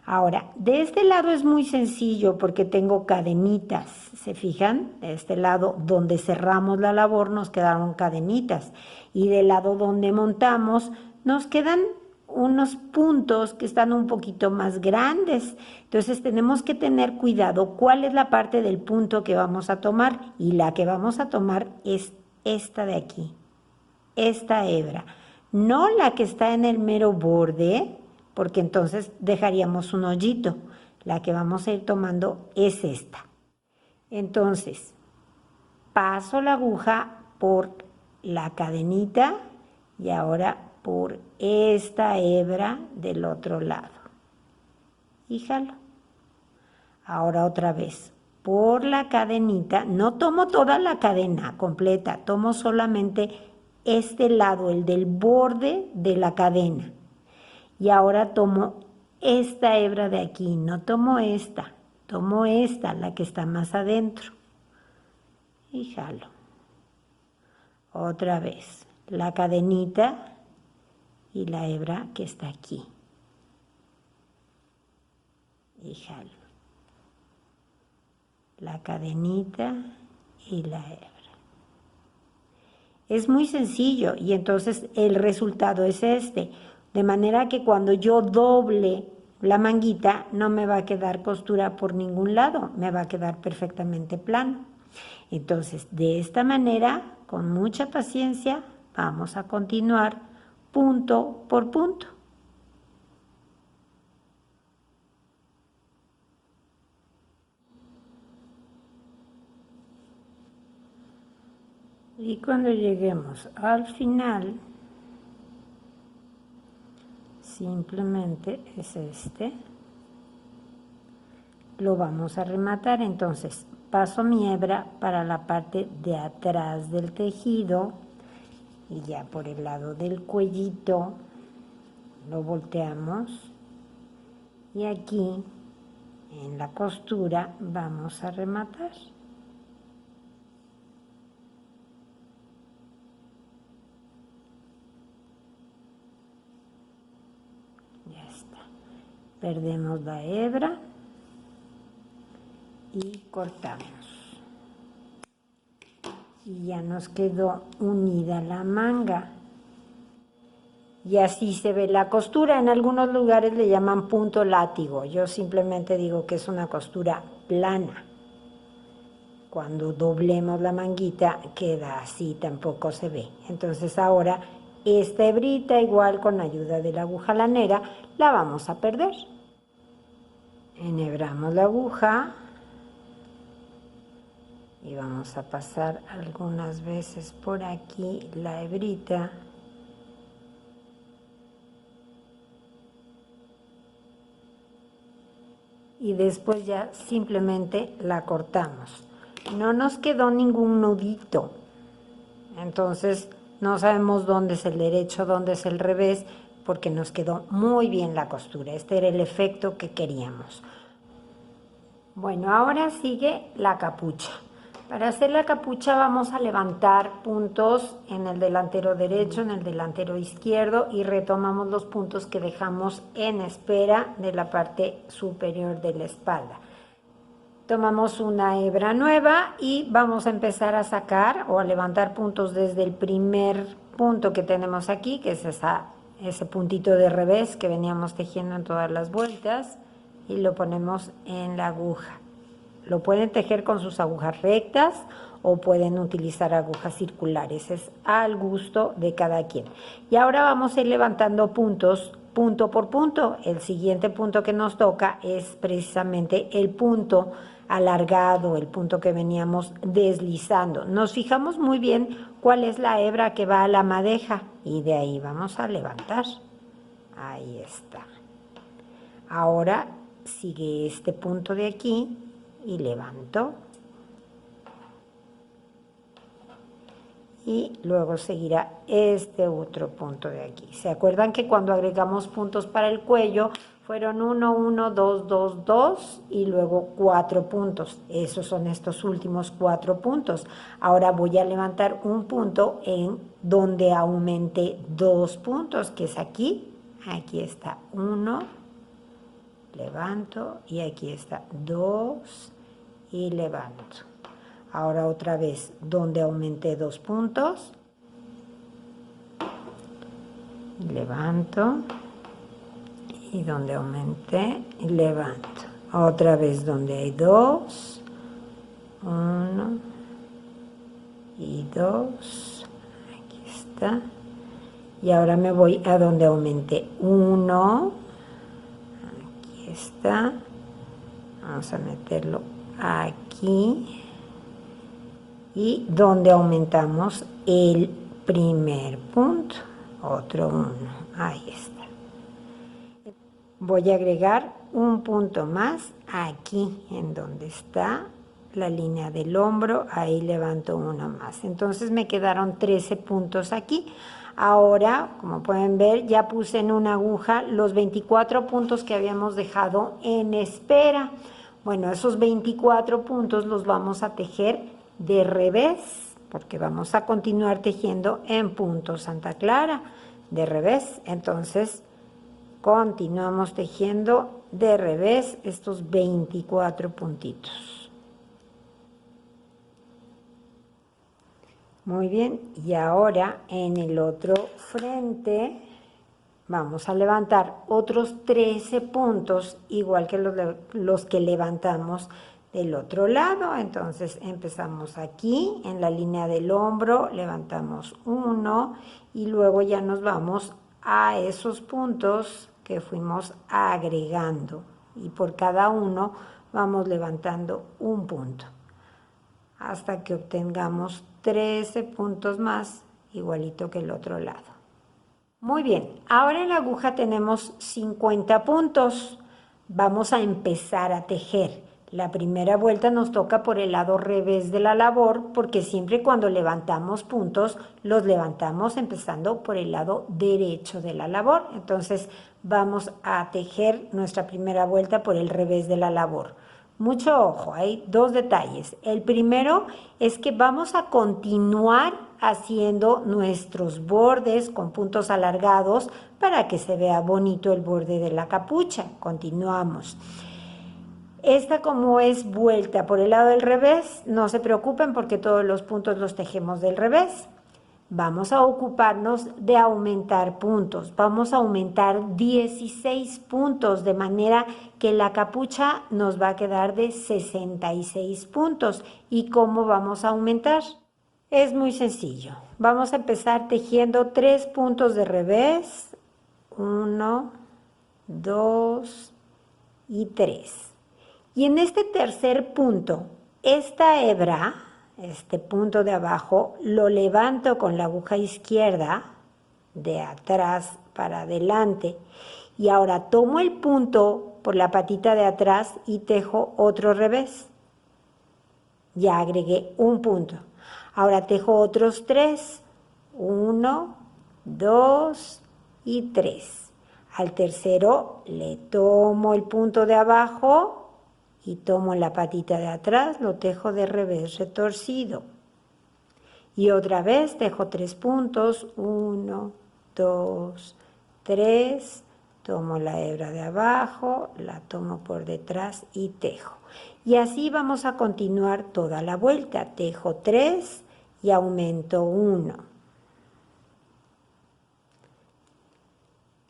Ahora, de este lado es muy sencillo porque tengo cadenitas, ¿se fijan? De este lado donde cerramos la labor nos quedaron cadenitas y del lado donde montamos nos quedan unos puntos que están un poquito más grandes. Entonces tenemos que tener cuidado cuál es la parte del punto que vamos a tomar, y la que vamos a tomar es esta de aquí, esta hebra. no la que está en el mero borde, porque entonces dejaríamos un hoyito. La que vamos a ir tomando es esta. Entonces, paso la aguja por la cadenita y ahora por esta hebra del otro lado. Y jalo. Ahora otra vez, por la cadenita, no tomo toda la cadena completa, tomo solamente este lado, el del borde de la cadena. Y ahora tomo esta hebra de aquí, no tomo esta, la que está más adentro. Y jalo. Otra vez, la cadenita y la hebra que está aquí. Y jalo. La cadenita y la hebra. Es muy sencillo y entonces el resultado es este. De manera que cuando yo doble la manguita no me va a quedar costura por ningún lado, me va a quedar perfectamente plano. Entonces, de esta manera, con mucha paciencia, vamos a continuar punto por punto. Y cuando lleguemos al final, simplemente es este, lo vamos a rematar. Entonces paso mi hebra para la parte de atrás del tejido y ya por el lado del cuellito lo volteamos y aquí en la costura vamos a rematar. Ya está. Perdemos la hebra y cortamos. Y ya nos quedó unida la manga. Y así se ve la costura. En algunos lugares le llaman punto látigo. Yo simplemente digo que es una costura plana. Cuando doblemos la manguita queda así, tampoco se ve. Entonces ahora esta hebrita, igual con ayuda de la aguja lanera, la vamos a perder. Enhebramos la aguja y vamos a pasar algunas veces por aquí la hebrita. Y después ya simplemente la cortamos. No nos quedó ningún nudito, entonces no sabemos dónde es el derecho, dónde es el revés, porque nos quedó muy bien la costura. Este era el efecto que queríamos. Bueno, ahora sigue la capucha. Para hacer la capucha vamos a levantar puntos en el delantero derecho, en el delantero izquierdo y retomamos los puntos que dejamos en espera de la parte superior de la espalda. Tomamos una hebra nueva y vamos a empezar a sacar o a levantar puntos desde el primer punto que tenemos aquí, que es ese puntito de revés que veníamos tejiendo en todas las vueltas, y lo ponemos en la aguja. Lo pueden tejer con sus agujas rectas o pueden utilizar agujas circulares, es al gusto de cada quien. Y ahora vamos a ir levantando puntos punto por punto. El siguiente punto que nos toca es precisamente el punto alargado, el punto que veníamos deslizando. Nos fijamos muy bien cuál es la hebra que va a la madeja y de ahí vamos a levantar. Ahí está. Ahora sigue este punto de aquí y levanto. Y luego seguirá este otro punto de aquí. ¿Se acuerdan que cuando agregamos puntos para el cuello fueron 1, 1, 2, 2, 2 y luego 4 puntos? Esos son estos últimos 4 puntos. Ahora voy a levantar un punto en donde aumenté 2 puntos, que es aquí. Aquí está 1, levanto y aquí está 2 y levanto. Ahora otra vez, donde aumenté 2 puntos, levanto, y donde aumenté, levanto. Otra vez donde hay 2, 1 y 2, aquí está, Y ahora me voy a donde aumenté 1. Aquí está. Vamos a meterlo aquí. Y donde aumentamos el primer punto. Otro 1. Ahí está. Voy a agregar un punto más aquí en donde está la línea del hombro, ahí levanto uno más. Entonces me quedaron 13 puntos aquí. Ahora, como pueden ver, ya puse en una aguja los 24 puntos que habíamos dejado en espera. Bueno, esos 24 puntos los vamos a tejer de revés, porque vamos a continuar tejiendo en punto Santa Clara, de revés. Entonces, continuamos tejiendo de revés estos 24 puntitos. Muy bien, y ahora en el otro frente vamos a levantar otros 13 puntos, igual que los que levantamos del otro lado. Entonces empezamos aquí en la línea del hombro, levantamos 1 y luego ya nos vamos a esos puntos que fuimos agregando, y por cada uno vamos levantando un punto hasta que obtengamos 13 puntos más, igualito que el otro lado. Muy bien, ahora en la aguja tenemos 50 puntos. Vamos a empezar a tejer. La primera vuelta nos toca por el lado revés de la labor, porque siempre cuando levantamos puntos, los levantamos empezando por el lado derecho de la labor. Entonces vamos a tejer nuestra primera vuelta por el revés de la labor. Mucho ojo, hay dos detalles. El primero es que vamos a continuar haciendo nuestros bordes con puntos alargados para que se vea bonito el borde de la capucha. Continuamos. Esta, como es vuelta por el lado del revés, no se preocupen porque todos los puntos los tejemos del revés. Vamos a ocuparnos de aumentar puntos. Vamos a aumentar 16 puntos, de manera que la capucha nos va a quedar de 66 puntos. ¿Y cómo vamos a aumentar? Es muy sencillo. Vamos a empezar tejiendo 3 puntos de revés. 1, 2 y 3. Y en este tercer punto, esta hebra, este punto de abajo, lo levanto con la aguja izquierda de atrás para adelante. Y ahora tomo el punto por la patita de atrás y tejo otro revés. Ya agregué un punto. Ahora tejo otros 3. 1, 2 y 3. Al tercero le tomo el punto de abajo y tomo la patita de atrás, lo tejo de revés retorcido. Y otra vez tejo 3 puntos. 1, 2, 3. Tomo la hebra de abajo, la tomo por detrás y tejo. Y así vamos a continuar toda la vuelta. Tejo 3 y aumento 1.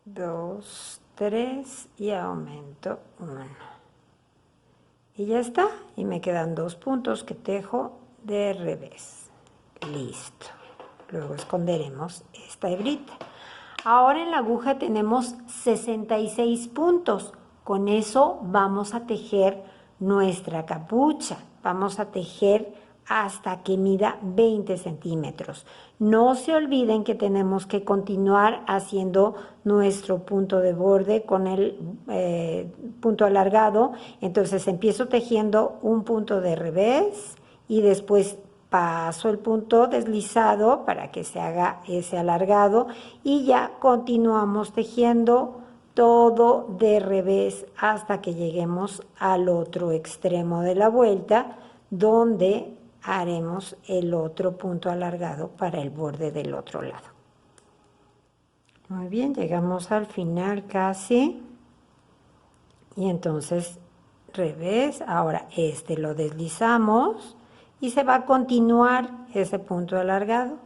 2, 3 y aumento 1. Y ya está. Y me quedan 2 puntos que tejo de revés. Listo. Luego esconderemos esta hebrita. Ahora en la aguja tenemos 66 puntos. Con eso vamos a tejer nuestra capucha. Vamos a tejer hasta que mida 20 centímetros. No se olviden que tenemos que continuar haciendo nuestro punto de borde con el punto alargado. Entonces empiezo tejiendo un punto de revés y después paso el punto deslizado para que se haga ese alargado y ya continuamos tejiendo todo de revés hasta que lleguemos al otro extremo de la vuelta, donde haremos el otro punto alargado para el borde del otro lado. Muy bien, llegamos al final casi. Y entonces revés, ahora este lo deslizamos y se va a continuar ese punto alargado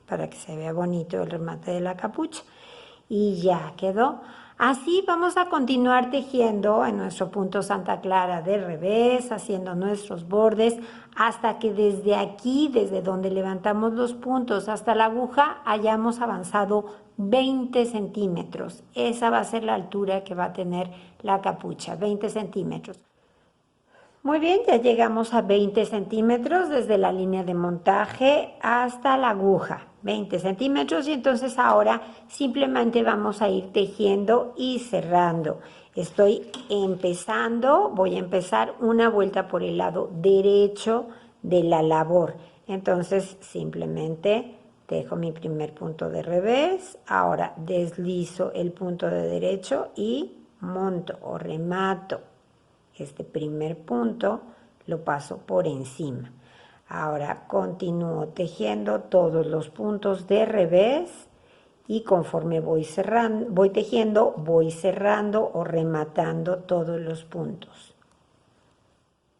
para que se vea bonito el remate de la capucha. Y ya quedó. Así vamos a continuar tejiendo en nuestro punto Santa Clara de revés, haciendo nuestros bordes hasta que desde aquí, desde donde levantamos los puntos hasta la aguja, hayamos avanzado 20 centímetros. Esa va a ser la altura que va a tener la capucha, 20 centímetros. Muy bien, ya llegamos a 20 centímetros desde la línea de montaje hasta la aguja, 20 centímetros, y entonces ahora simplemente vamos a ir tejiendo y cerrando. Estoy empezando, voy a empezar una vuelta por el lado derecho de la labor. Entonces simplemente tejo mi primer punto de revés, ahora deslizo el punto de derecho y monto o remato. Este primer punto lo paso por encima. Ahora continúo tejiendo todos los puntos de revés y conforme voy tejiendo, voy cerrando o rematando todos los puntos.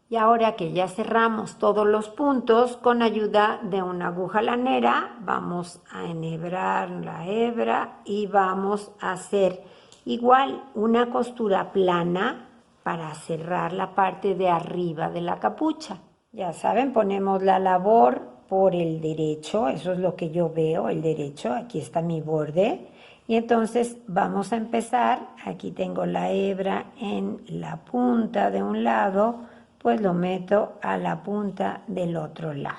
Y ahora que ya cerramos todos los puntos, con ayuda de una aguja lanera, vamos a enhebrar la hebra y vamos a hacer igual una costura plana para cerrar la parte de arriba de la capucha. Ya saben, ponemos la labor por el derecho, eso es lo que yo veo, el derecho, aquí está mi borde. Y entonces vamos a empezar, aquí tengo la hebra en la punta de un lado, pues lo meto a la punta del otro lado.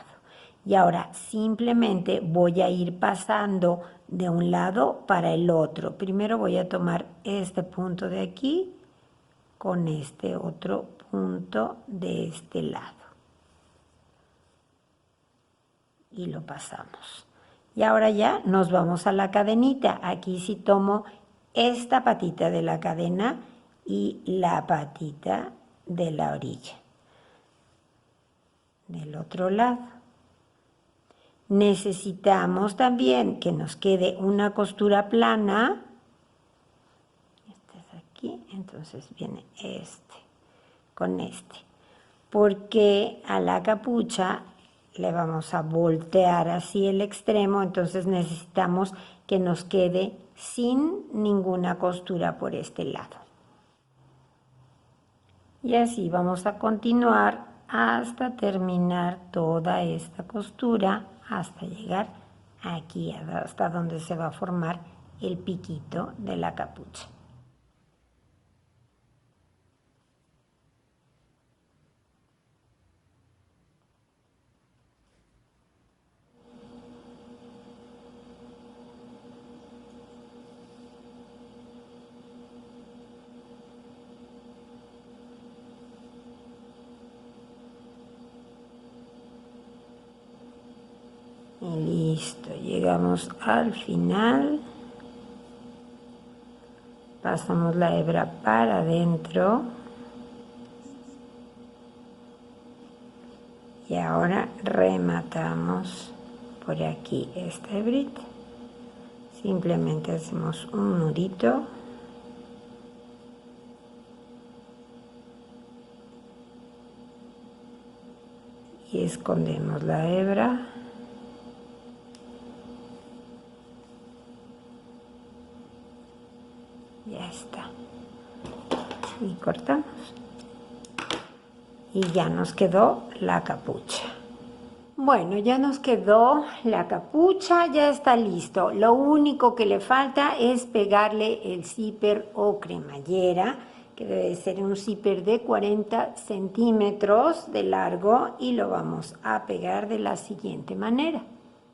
Y ahora simplemente voy a ir pasando de un lado para el otro. Primero voy a tomar este punto de aquí con este otro punto de este lado y lo pasamos. Y ahora ya nos vamos a la cadenita. Aquí sí tomo esta patita de la cadena y la patita de la orilla del otro lado. Necesitamos también que nos quede una costura plana. Este es aquí, entonces viene este con este, porque a la capucha le vamos a voltear así el extremo, entonces necesitamos que nos quede sin ninguna costura por este lado. Y así vamos a continuar hasta terminar toda esta costura, hasta llegar aquí, hasta donde se va a formar el piquito de la capucha. Y listo, llegamos al final, pasamos la hebra para adentro y ahora rematamos por aquí esta hebrita. Simplemente hacemos un nudito y escondemos la hebra. Ya está. Y cortamos. Y ya nos quedó la capucha. Bueno, ya nos quedó la capucha, ya está listo. Lo único que le falta es pegarle el zipper o cremallera, que debe ser un zipper de 40 centímetros de largo, y lo vamos a pegar de la siguiente manera.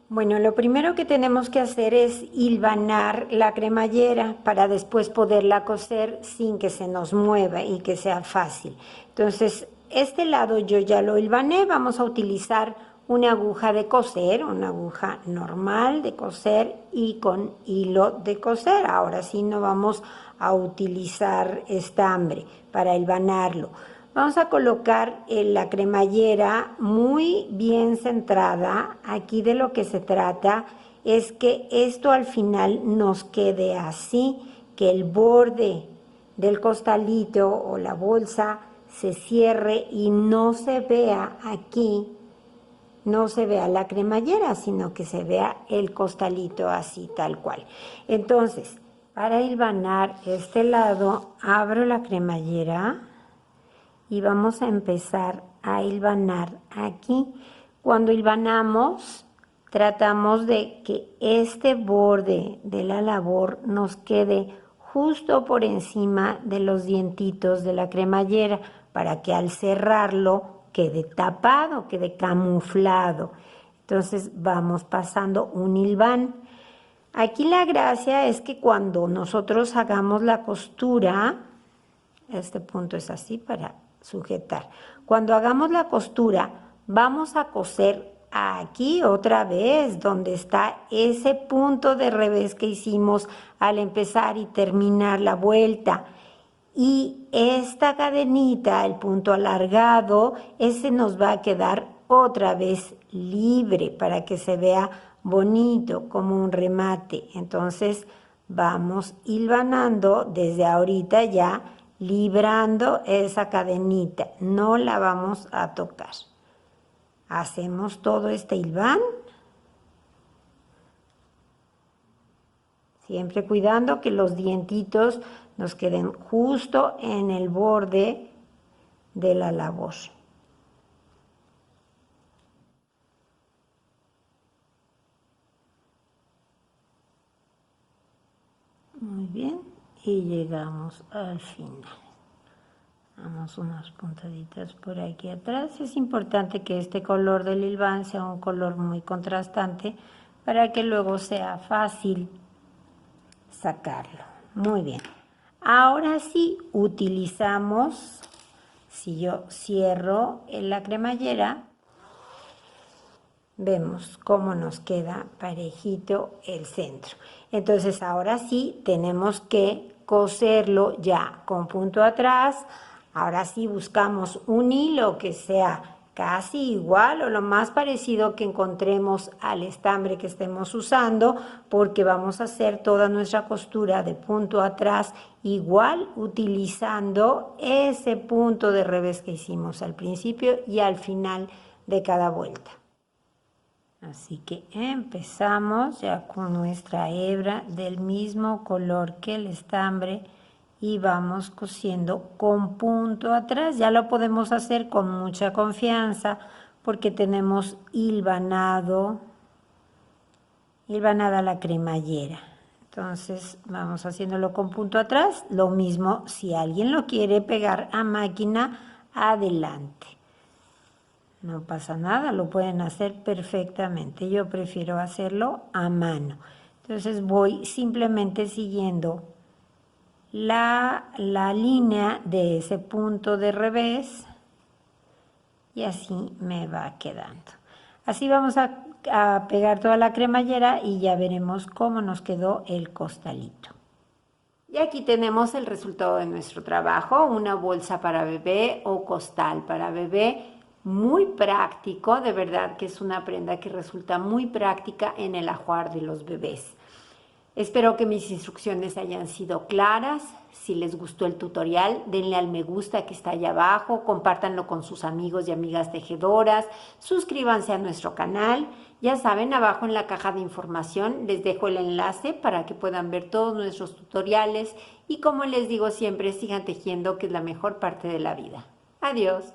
Bueno, lo primero que tenemos que hacer es hilvanar la cremallera para después poderla coser sin que se nos mueva y que sea fácil. Entonces, este lado yo ya lo hilvané, vamos a utilizar una aguja de coser, una aguja normal de coser y con hilo de coser. Ahora sí no vamos a utilizar estambre para hilvanarlo. Vamos a colocar la cremallera muy bien centrada. Aquí de lo que se trata es que esto al final nos quede así, que el borde del costalito o la bolsa se cierre y no se vea aquí, no se vea la cremallera, sino que se vea el costalito así tal cual. Entonces, para hilvanar este lado, abro la cremallera y vamos a empezar a hilvanar aquí. Cuando hilvanamos, tratamos de que este borde de la labor nos quede justo por encima de los dientitos de la cremallera para que al cerrarlo quede tapado, quede camuflado. Entonces vamos pasando un hilván. Aquí la gracia es que cuando nosotros hagamos la costura, este punto es así para sujetar. Cuando hagamos la costura, vamos a coser aquí otra vez donde está ese punto de revés que hicimos al empezar y terminar la vuelta. Y esta cadenita, el punto alargado, ese nos va a quedar otra vez libre para que se vea bonito como un remate. Entonces vamos hilvanando desde ahorita ya, librando esa cadenita, no la vamos a tocar. Hacemos todo este hilván, siempre cuidando que los dientitos nos queden justo en el borde de la labor. Muy bien, y llegamos al final. Damos unas puntaditas por aquí atrás. Es importante que este color del hilván sea un color muy contrastante para que luego sea fácil sacarlo. Muy bien. Ahora sí utilizamos, si yo cierro la cremallera, vemos cómo nos queda parejito el centro. Entonces ahora sí tenemos que coserlo ya con punto atrás. Ahora sí buscamos un hilo que sea casi igual o lo más parecido que encontremos al estambre que estemos usando, porque vamos a hacer toda nuestra costura de punto atrás igual utilizando ese punto de revés que hicimos al principio y al final de cada vuelta. Así que empezamos ya con nuestra hebra del mismo color que el estambre y vamos cosiendo con punto atrás. Ya lo podemos hacer con mucha confianza porque tenemos hilvanada la cremallera. Entonces vamos haciéndolo con punto atrás. Lo mismo si alguien lo quiere pegar a máquina, adelante. No pasa nada, lo pueden hacer perfectamente. Yo prefiero hacerlo a mano. Entonces voy simplemente siguiendo la línea de ese punto de revés y así me va quedando. Así vamos a pegar toda la cremallera y ya veremos cómo nos quedó el costalito. Y aquí tenemos el resultado de nuestro trabajo, una bolsa para bebé o costal para bebé. Muy práctico, de verdad que es una prenda que resulta muy práctica en el ajuar de los bebés. Espero que mis instrucciones hayan sido claras. Si les gustó el tutorial, denle al me gusta que está allá abajo, compártanlo con sus amigos y amigas tejedoras, suscríbanse a nuestro canal. Ya saben, abajo en la caja de información les dejo el enlace para que puedan ver todos nuestros tutoriales y como les digo siempre, sigan tejiendo, que es la mejor parte de la vida. Adiós.